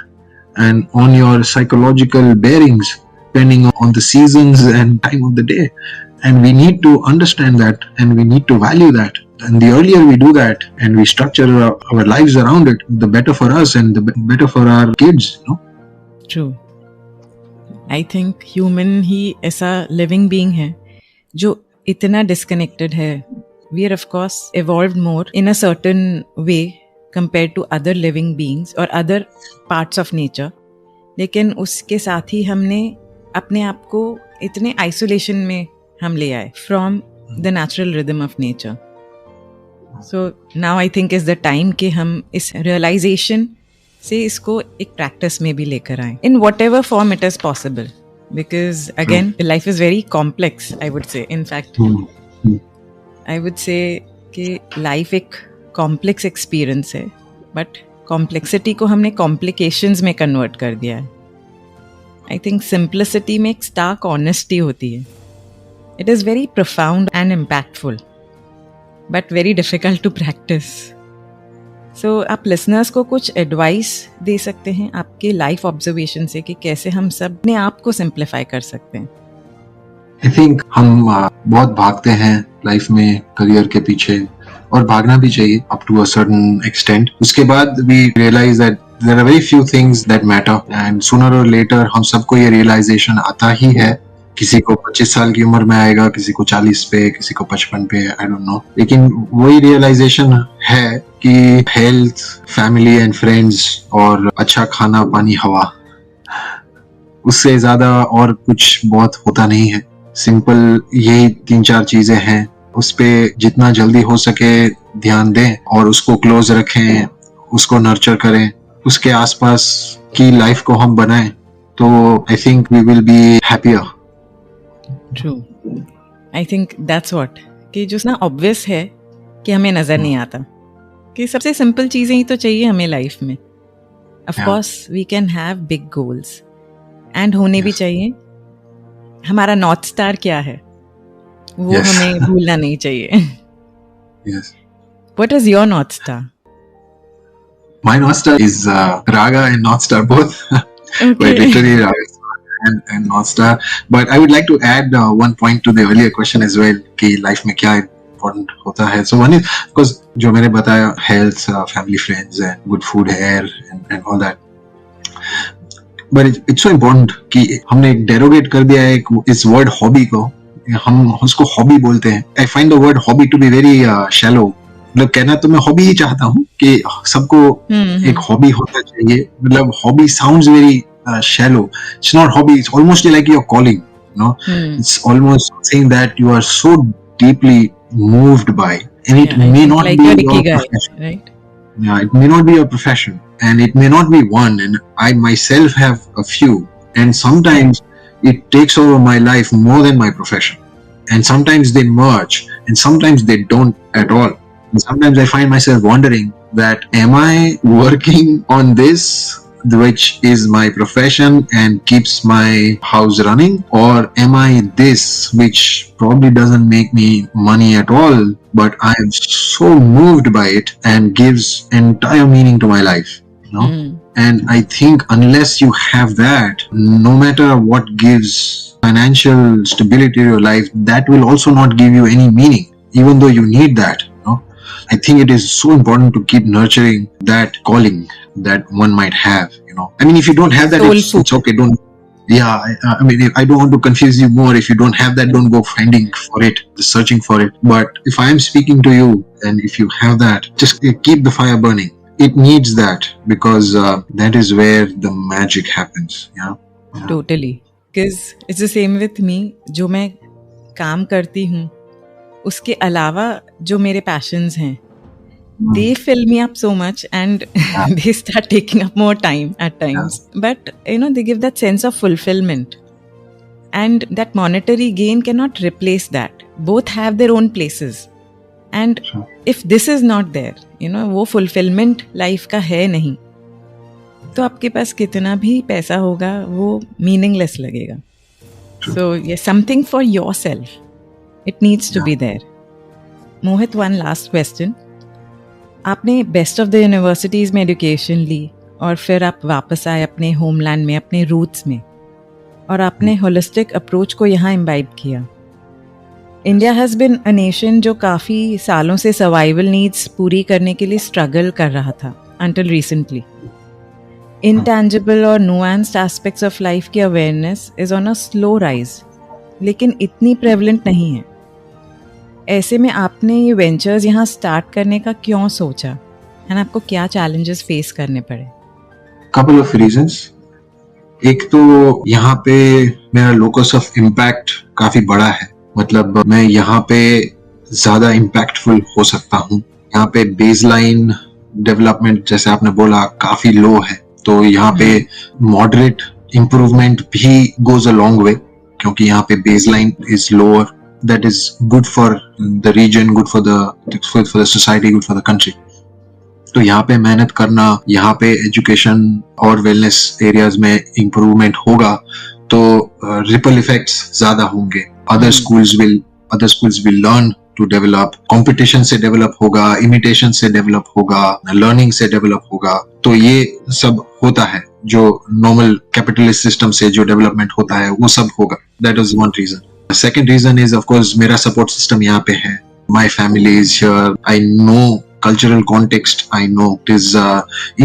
and on your psychological bearings depending on the seasons and time of the day. And we need to understand that, and we need to value that. And the earlier we do that and we structure our lives around it, the better for us and the better for our kids, True. I think human ही ऐसा living being है जो इतना disconnected है. We are of course evolved more in a certain way compared to other living beings or other parts of nature. लेकिन उसके साथ ही हमने अपने आप को इतने isolation में हम ले आए from the natural rhythm of nature. So now I think is the time कि हम इस realization से इसको एक practice में भी लेकर आए in whatever form it is possible, because again life is very complex, I would say. In fact I would say कि life एक complex experience है, but complexity को हमने complications में convert कर दिया है. I think simplicity में एक stark honesty होती है. It is very profound and impactful, but very difficult to practice. So आप listeners को कुछ advice दे सकते हैं आपके life observation से कि कैसे हम सब अपने आप को simplify कर सकते हैं. I think हम बहुत भागते हैं लाइफ में करियर के पीछे, और भागना भी चाहिए up to a certain extent. उसके बाद we realize that there are very few things that matter, and sooner or later हम सबको ये realization आता ही है. किसी को 25 साल की उम्र में आएगा, किसी को 40 पे, किसी को 55 पे, आई डोंट नो. लेकिन वही रियलाइजेशन है कि हेल्थ, फैमिली एंड फ्रेंड्स और अच्छा खाना, पानी, हवा, उससे ज्यादा और कुछ बहुत होता नहीं है. सिंपल यही 3-4 चीजें हैं. उस पे जितना जल्दी हो सके ध्यान दें और उसको क्लोज रखें, उसको नर्चर करें, उसके आसपास की लाइफ को हम बनाएं, तो I think we will be happier. True. I think that's what कि जो ना obvious है कि हमें नजर नहीं आता कि सबसे simple चीजें ही तो चाहिए हमें लाइफ में. Of course we can have big goals and होने भी चाहिए. हमारा Northstar क्या है वो हमें भूलना नहीं चाहिए. Yes. What is your Northstar? My Northstar is Raga and Northstar both. Okay. But literally Raga and Northstar. But I would like to add one point to the earlier question as well कि life में क्या important होता है. So one is, of course, जो मैंने बताया, health, family, friends, and good food, hair, and all that. But it's so important कि हमने derogate कर दिया है इस word hobby को. हम उसको hobby बोलते हैं. I find the word hobby to be very shallow. मतलब कहना तो मैं hobby ही चाहता हूँ कि सबको एक hobby होता चाहिए. मतलब hobby sounds very shallow. It's not hobby. It's almost like your calling. It's almost something that you are so deeply moved by, and it may not like be your your profession. Right? Yeah, it may not be your profession, and it may not be one. And I myself have a few, and sometimes it takes over my life more than my profession. And sometimes they merge, and sometimes they don't at all. And sometimes I find myself wondering that am I working on this, which is my profession and keeps my house running, or am I this, which probably doesn't make me money at all, but I am so moved by it and gives entire meaning to my life, And I think unless you have that, no matter what gives financial stability to your life, that will also not give you any meaning, even though you need that. I think it is so important to keep nurturing that calling that one might have. I mean, if you don't have that, it's okay. I mean, I don't want to confuse you more. If you don't have that, don't go finding for it, searching for it. But if I am speaking to you, and if you have that, just keep the fire burning. it needs that because that is where the magic happens. Yeah. Totally. Because it's the same with me. जो मैं काम करती हूँ उसके अलावा जो मेरे patience हैं they fill me up so much and they start taking up more time at times. But they give that sense of fulfillment. And that monetary gain cannot replace that. Both have their own places. And if this is not there, वो fulfillment life का है नहीं, तो आपके पास कितना भी पैसा होगा वो meaningless लगेगा. So yes, something for yourself. It needs to be there. Mohit, one last question. आपने बेस्ट ऑफ द यूनिवर्सिटीज़ में एजुकेशन ली और फिर आप वापस आए अपने होमलैंड में, अपने रूट्स में, और आपने होलिस्टिक अप्रोच को यहाँ इम्बाइब किया. India has been a nation जो काफ़ी सालों से सर्वाइवल नीड्स पूरी करने के लिए स्ट्रगल कर रहा था अंटिल रिसेंटली. इनटैंजिबल और नुआंस्ड एस्पेक्ट्स ऑफ लाइफ की awareness is on a slow rise, लेकिन इतनी प्रेवलेंट नहीं है. ऐसे में आपने ये वेंचर्स यहाँ स्टार्ट करने का क्यों सोचा, एंड आपको क्या चैलेंजेस फेस करने पड़े? Couple of reasons. एक तो यहाँ पे मेरा लोकस ऑफ इम्पैक्ट काफी बड़ा है, मतलब मैं यहाँ पे ज्यादा इम्पैक्टफुल हो सकता हूँ. यहाँ पे बेसलाइन डेवलपमेंट जैसे आपने बोला काफी लो है, तो यहाँ पे मॉडरेट इम्प्रूवमेंट भी गोज अ लॉन्ग वे, क्योंकि यहाँ पे baseline is lower. That is good for the region, good for the society, good for the country. तो यहाँ पे मेहनत करना, यहाँ पे एजुकेशन और वेलनेस एरियाज में इम्प्रूवमेंट होगा तो रिपल इफेक्ट्स ज्यादा होंगे. Other schools will learn to develop, competition से डेवलप होगा, इमिटेशन से डेवलप होगा, लर्निंग से डेवलप होगा. तो ये सब होता है जो नॉर्मल कैपिटलिस्ट सिस्टम से जो डेवलपमेंट होता है वो सब होगा. That is one reason. Second reason is, of course, मेरा support system यहाँ पे है. My family is here. I know cultural context. I know it is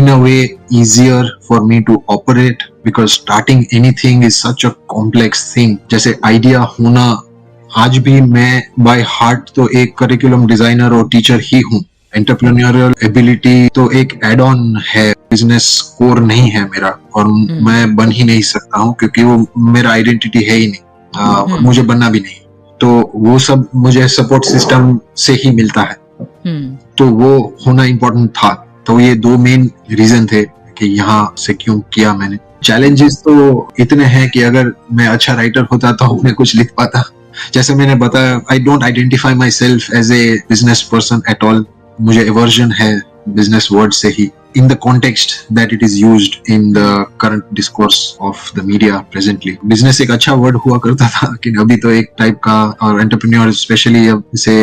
in a way easier for me to operate because starting anything is such a complex thing. जैसे idea होना, आज भी मैं by heart तो एक curriculum designer और teacher ही हूँ. Entrepreneurial ability तो एक add-on है, business core नहीं है मेरा, और मैं बन ही नहीं सकता हूँ क्योंकि वो मेरा identity है ही नहीं. मुझे बनना भी नहीं. तो वो सब मुझे सपोर्ट सिस्टम से ही मिलता है. तो वो होना इम्पोर्टेंट था. तो ये दो मेन रीजन थे कि यहाँ से क्यों किया मैंने. चैलेंजेस तो इतने हैं कि अगर मैं अच्छा राइटर होता तो मैं कुछ लिख पाता. जैसे मैंने बताया, I don't identify myself as a business person at all. मुझे एवर्जन है बिजनेस वर्ड से ही, in the context that it is used in the current discourse of the media presently. Business एक अच्छा word हुआ करता था, लेकिन अभी तो एक टाइप का, और entrepreneur especially अब इसे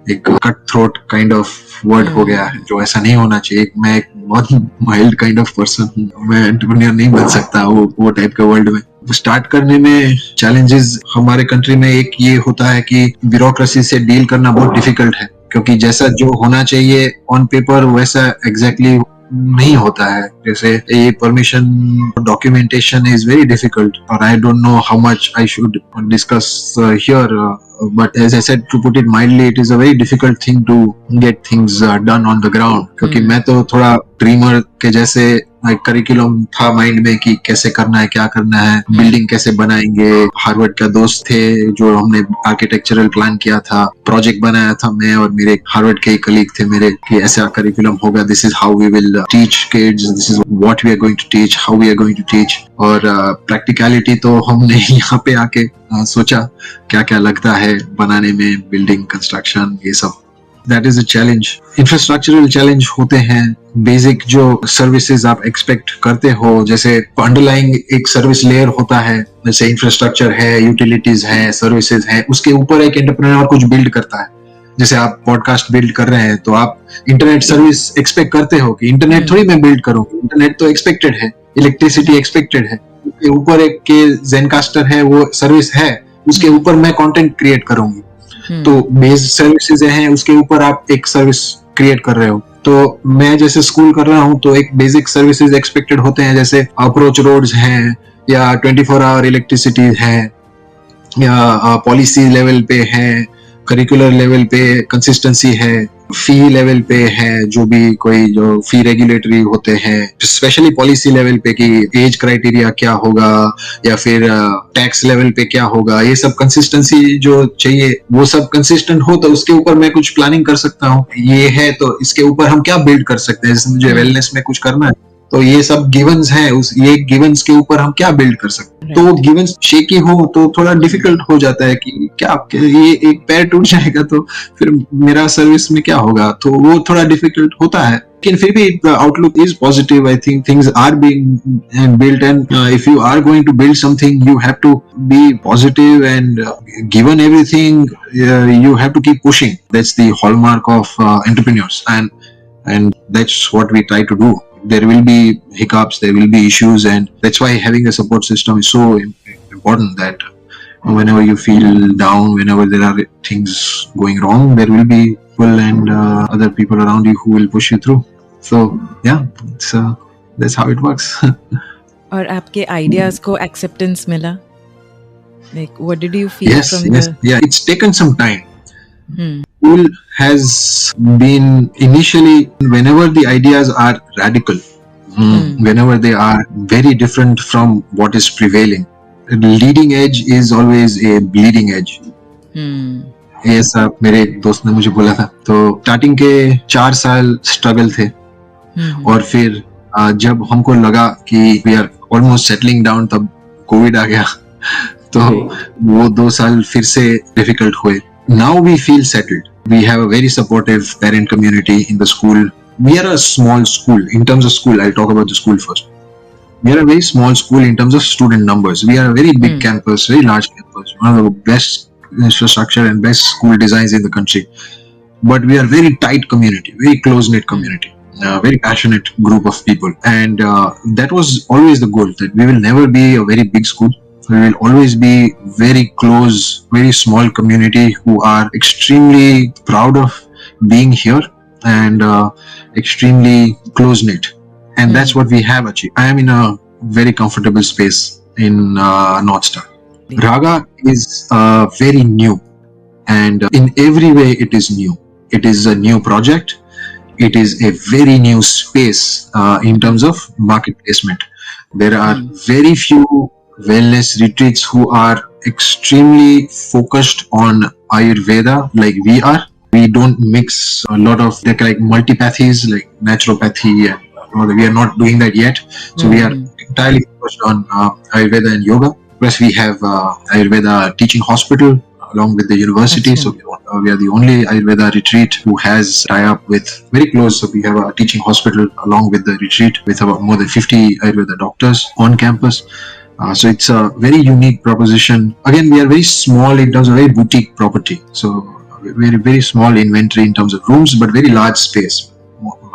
एक cut throat kind of word हो गया है, जो ऐसा नहीं होना चाहिए. मैं एक बहुत माइल्ड काइंड ऑफ पर्सन हूँ, मैं एंटरप्रेन्योर नहीं बन सकता वो टाइप के वर्ल्ड में. स्टार्ट करने में चैलेंजेस हमारे कंट्री में एक ये होता है कि ब्यूरोक्रेसी से डील करना बहुत डिफिकल्ट है, क्योंकि जैसा जो होना चाहिए ऑन पेपर वैसा एग्जैक्टली नहीं होता है. जैसे ये permission documentation is very difficult, और I don't know how much I should discuss here, but as I said, to put it mildly, it is a very difficult thing to get things done on the ground. क्योंकि मैं तो थोड़ा dreamer के जैसे curriculum था mind में कि कैसे करना है, क्या करना है, बिल्डिंग कैसे बनाएंगे. हार्वर्ड का दोस्त थे जो हमने आर्किटेक्चरल प्लान किया था, प्रोजेक्ट बनाया था मैं और मेरे हार्वर्ड के कलीग थे मेरे, कि ऐसा करिकुलम होगा, this is how we will teach kids, this is what we are going to teach, how we are going to teach. और प्रैक्टिकलिटी तो हमने यहाँ पे आके सोचा क्या क्या लगता है बनाने में, बिल्डिंग कंस्ट्रक्शन ये सब. That is a challenge. Infrastructural challenge होते हैं. बेसिक जो सर्विसेज आप एक्सपेक्ट करते हो, जैसे अंडरलाइंग एक सर्विस लेयर होता है, जैसे इंफ्रास्ट्रक्चर है, यूटिलिटीज है, सर्विसेज है, उसके ऊपर एक एंटरप्रेन्योर कुछ बिल्ड करता है. जैसे आप पॉडकास्ट बिल्ड कर रहे हैं तो आप इंटरनेट सर्विस एक्सपेक्ट करते हो कि इंटरनेट थोड़ी मैं बिल्ड करूंगी, इंटरनेट तो एक्सपेक्टेड है, इलेक्ट्रिसिटी एक्सपेक्टेड है, उसके ऊपर एक के ज़ेनकास्टर है, वो सर्विस है, उसके ऊपर मैं कंटेंट क्रिएट करूंगी. तो बेस्ड सर्विसेज हैं, उसके ऊपर आप एक सर्विस क्रिएट कर रहे हो. तो मैं जैसे स्कूल कर रहा हूँ तो एक बेसिक सर्विसेज एक्सपेक्टेड होते हैं, जैसे अप्रोच रोड्स हैं, या 24 आवर इलेक्ट्रिसिटी है, या पॉलिसी लेवल पे है, करिकुलर लेवल पे कंसिस्टेंसी है, फी लेवल पे है, जो भी कोई जो फी रेगुलेटरी होते हैं, स्पेशली पॉलिसी लेवल पे कि एज क्राइटेरिया क्या होगा या फिर टैक्स लेवल पे क्या होगा, ये सब कंसिस्टेंसी जो चाहिए वो सब कंसिस्टेंट हो तो उसके ऊपर मैं कुछ प्लानिंग कर सकता हूँ। ये है तो इसके ऊपर हम क्या बिल्ड कर सकते हैं, जैसे मुझे वेलनेस में कुछ करना है तो ये सब गिवंस हैं, उस ये गिवंस के ऊपर हम क्या बिल्ड कर सकते हैं। तो वो गिवंस शेकी हो तो थोड़ा डिफिकल्ट हो जाता है कि क्या ये एक पैर टूट जाएगा तो फिर मेरा सर्विस में क्या होगा, तो वो थोड़ा डिफिकल्ट होता है। लेकिन फिर भी the outlook is positive. I think things are being built, and if you are going to build something, you have to be positive, and given everything, you have to keep pushing. That's the hallmark of entrepreneurs, and that's what we try to do. There will be hiccups, there will be issues, and that's why having a support system is so important, that whenever you feel down, whenever there are things going wrong, there will be people and other people around you who will push you through. So yeah, that's how it works. और आपके ideas को acceptance मिला? Like, what did you feel from yeah, it's taken some time. School has been initially, whenever the ideas are radical, whenever they are very different from what is prevailing, leading edge is always a bleeding edge. ऐसा मेरे एक दोस्त ने मुझे बोला था। तो starting के 4 साल स्ट्रगल थे, और फिर जब हमको लगा कि we are almost settling down, तब कोविड आ गया। तो वो 2 साल फिर से डिफिकल्ट हुए। Now we feel settled. We have a very supportive parent community in the school. We are a small school. In terms of school, I'll talk about the school first. We are a very small school in terms of student numbers. We are a very big campus, very large campus, one of the best infrastructure and best school designs in the country. But we are a very tight community, very close-knit community, a very passionate group of people. And that was always the goal, that we will never be a very big school. We will always be very close, very small community who are extremely proud of being here and extremely close-knit. And that's what we have achieved. I am in a very comfortable space in Northstar. Raga is very new, and in every way it is new. It is a new project. It is a very new space in terms of market placement. There are very few wellness retreats who are extremely focused on Ayurveda like we are. We don't mix a lot of like multipathies like naturopathy, and we are not doing that yet. So we are entirely focused on Ayurveda and yoga. Plus we have Ayurveda teaching hospital along with the university. So we are the only Ayurveda retreat who has tie-up with very close. So we have a teaching hospital along with the retreat with about more than 50 Ayurveda doctors on campus. So it's a very unique proposition. Again, we are very small in terms of very boutique property. So very, very small inventory in terms of rooms, but very large space,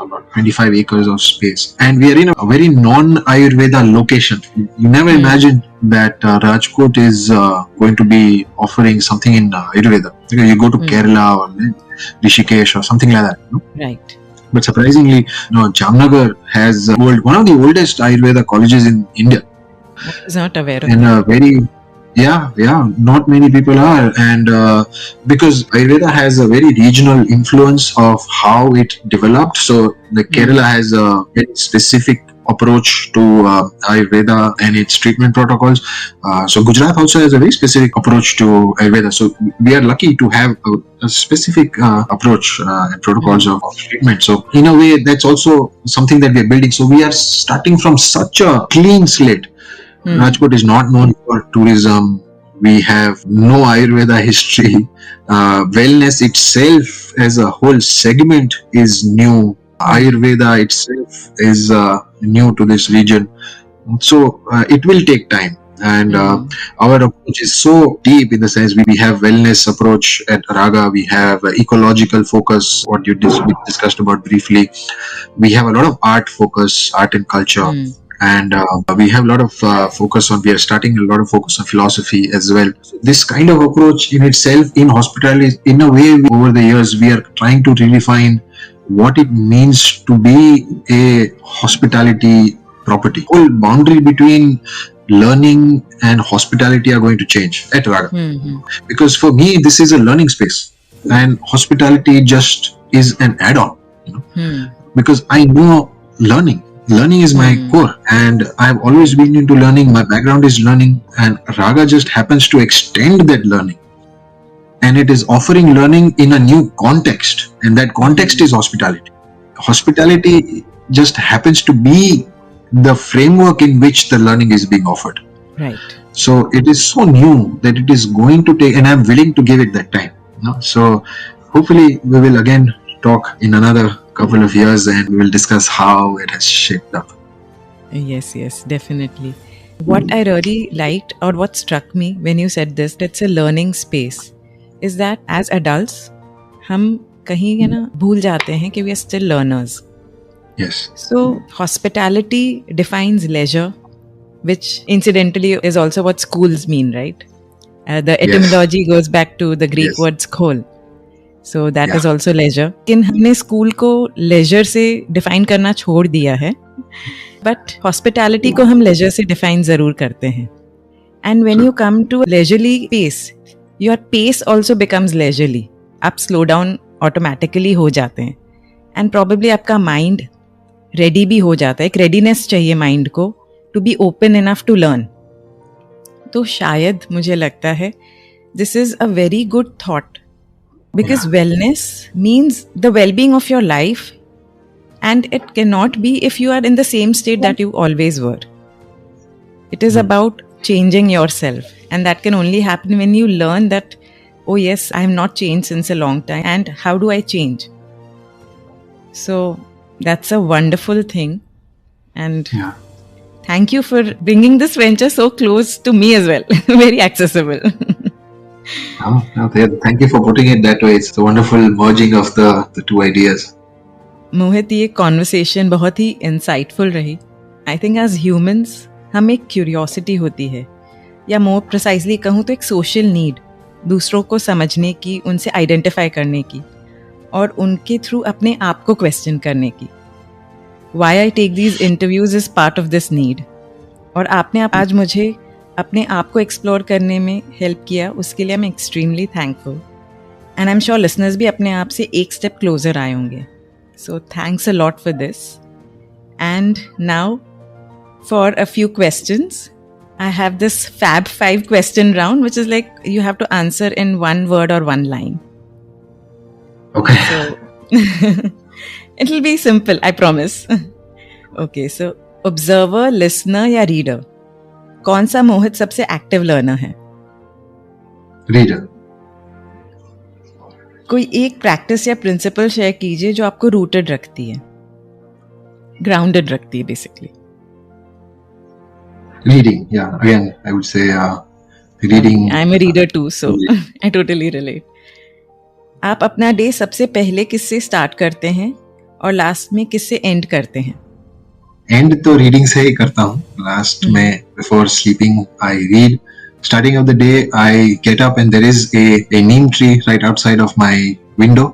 about 25 acres of space. And we are in a very non-Ayurveda location. You never imagined that Rajkot is going to be offering something in Ayurveda. You go to Kerala or Rishikesh or something like that. No? Right. But surprisingly, Jamnagar has one of the oldest Ayurveda colleges in India. I was not aware of that. Not many people are, and because Ayurveda has a very regional influence of how it developed. So the Kerala has a very specific approach to Ayurveda and its treatment protocols. So Gujarat also has a very specific approach to Ayurveda. So we are lucky to have a specific approach and protocols of treatment. So in a way, that's also something that we are building. So we are starting from such a clean slate. Rajkot is not known for tourism. We have no Ayurveda history. Wellness itself as a whole segment is new. Ayurveda itself is new to this region. So it will take time. And our approach is so deep in the sense we have wellness approach at Raga. We have ecological focus, what you discussed about briefly. We have a lot of art focus, art and culture. And we have a lot of focus on, we are starting a lot of focus on philosophy as well. So this kind of approach in itself in hospitality, in a way, over the years, we are trying to redefine what it means to be a hospitality property. The whole boundary between learning and hospitality are going to change at Raga. Because for me, this is a learning space. and hospitality just is an add-on, because I know learning is my core, and I've always been into learning. My background is learning, and Raga just happens to extend that learning, and it is offering learning in a new context, and that context is hospitality just happens to be the framework in which the learning is being offered. Right. So it is so new that it is going to take, and I'm willing to give it that time. So hopefully we will again talk in another couple of years, and we will discuss how it has shaped up. Yes, definitely. What I really liked, or what struck me when you said this, it's a learning space, is that as adults, हम कहीं है ना भूल जाते हैं कि we are still learners. Yes. So hospitality defines leisure, which incidentally is also what schools mean, right? The etymology goes back to the Greek word skol. So that is also leisure. लेकिन हमने school को leisure से define करना छोड़ दिया है, but hospitality को हम leisure से define जरूर करते हैं. And when you come to a leisurely pace, your pace also becomes leisurely. आप slow down automatically हो जाते हैं, and probably आपका mind ready भी हो जाता है. एक readiness चाहिए mind को to be open enough to learn. तो शायद मुझे लगता है this is a very good thought, because wellness means the well-being of your life, and it cannot be if you are in the same state that you always were. It is about changing yourself, and that can only happen when you learn that, oh yes, I have not changed since a long time, and how do I change? So that's a wonderful thing, and thank you for bringing this venture so close to me as well. Very accessible. Thank you for putting it that way. It's a wonderful merging of the two ideas. मोहित, ये conversation बहुत ही insightful रही. I think as humans हम एक curiosity होती है, या more precisely कहूँ तो एक सोशल नीड, दूसरों को समझने की, उनसे आइडेंटिफाई करने की, और उनके थ्रू अपने आप को क्वेश्चन करने की. Why I take these interviews is part of this need. और आपने आज मुझे अपने आप को एक्सप्लोर करने में हेल्प किया, उसके लिए मैं extremely thankful. And I am sure listeners भी अपने आप से एक स्टेप क्लोजर आए होंगे. So thanks a lot for this. And now for a few questions. I have this Fab 5 question round, which is like you have to answer in one word or one line. Okay. So it will be simple, I promise. Okay, so observer, listener या reader? कौन सा मोहित सबसे active learner है? Reader. कोई एक practice या principal share कीजिए जो आपको रूटेड रखती है, ग्राउंडेड रखती है basically. Reading, again I would say reading. I'm a reader too, so I totally relate. आप अपना डे सबसे पहले किससे स्टार्ट करते हैं और लास्ट में किससे एंड करते हैं? एंड तो रीडिंग से ही करता हूँ. लास्ट में before sleeping I read. Starting of the day, I get up and there is a neem tree right outside of my window.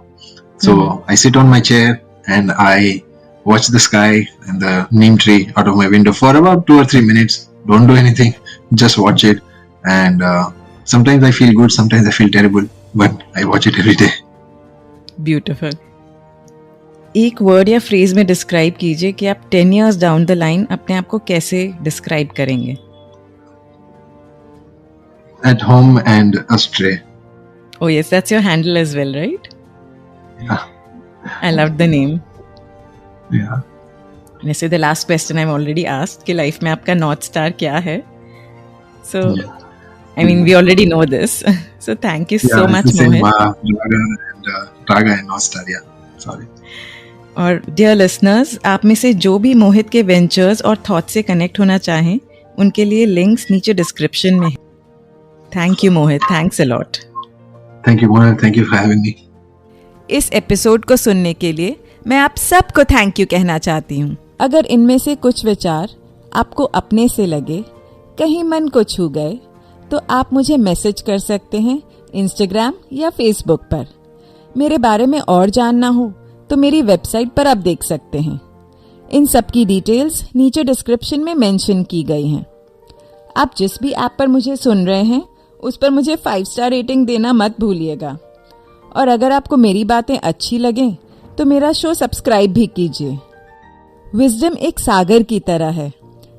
So I sit on my chair and I watch the sky and the neem tree out of my window for about 2 or 3 minutes. Don't do anything, just watch it. And sometimes I feel good, sometimes I feel terrible, but I watch it every day. Beautiful. एक word या phrase में describe कीजिए कि आप 10 years down the line अपने आप को कैसे डिस्क्राइब करेंगे? At home and astray. Oh yes, that's your handle as well, right? Yeah. I loved the name. Yeah. वैसे the last question I've already asked कि लाइफ में आपका नॉर्थ स्टार क्या है? So I mean we already know this. So thank you so much, Mohit. Raga and Northstar. Sorry. और dear listeners, आप में से जो भी मोहित के वेंचर्स और थॉट से कनेक्ट होना चाहें, उनके लिए लिंक्स नीचे डिस्क्रिप्शन में है. Thank you Mohit, thanks a lot. Thank you Mohit, thank you for having me. इस एपिसोड को सुनने के लिए मैं आप सबको थैंक यू कहना चाहती हूँ. अगर इनमें से कुछ विचार आपको अपने से लगे, कहीं मन को छू गए, तो आप मुझे मैसेज कर सकते हैं इंस्टाग्राम या फेसबुक पर. मेरे बारे में और जानना हो तो मेरी वेबसाइट पर आप देख सकते हैं. इन सब की डिटेल्स नीचे डिस्क्रिप्शन में मेंशन की गई हैं. आप जिस भी ऐप पर मुझे सुन रहे हैं, उस पर मुझे 5 स्टार रेटिंग देना मत भूलिएगा. और अगर आपको मेरी बातें अच्छी लगें तो मेरा शो सब्सक्राइब भी कीजिए। विजडम एक सागर की तरह है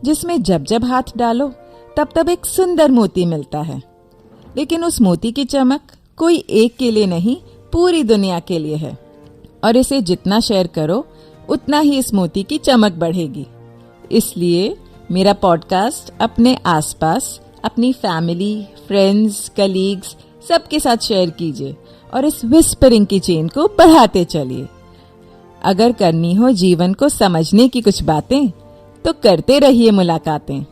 जिसमें जब जब हाथ डालो तब तब एक सुंदर मोती मिलता है, लेकिन उस मोती की चमक कोई एक के लिए नहीं, पूरी दुनिया के लिए है। और इसे जितना शेयर करो उतना ही इस मोती की चमक बढ़ेगी। इसलिए मेरा पॉडकास्ट अपने आसपास, अपनी फैमिली, फ्रेंड्स, कलीग्स सबके साथ शेयर कीजिए और इस विस्परिंग की चेन को बढ़ाते चलिए। अगर करनी हो जीवन को समझने की कुछ बातें तो करते रहिए मुलाकातें।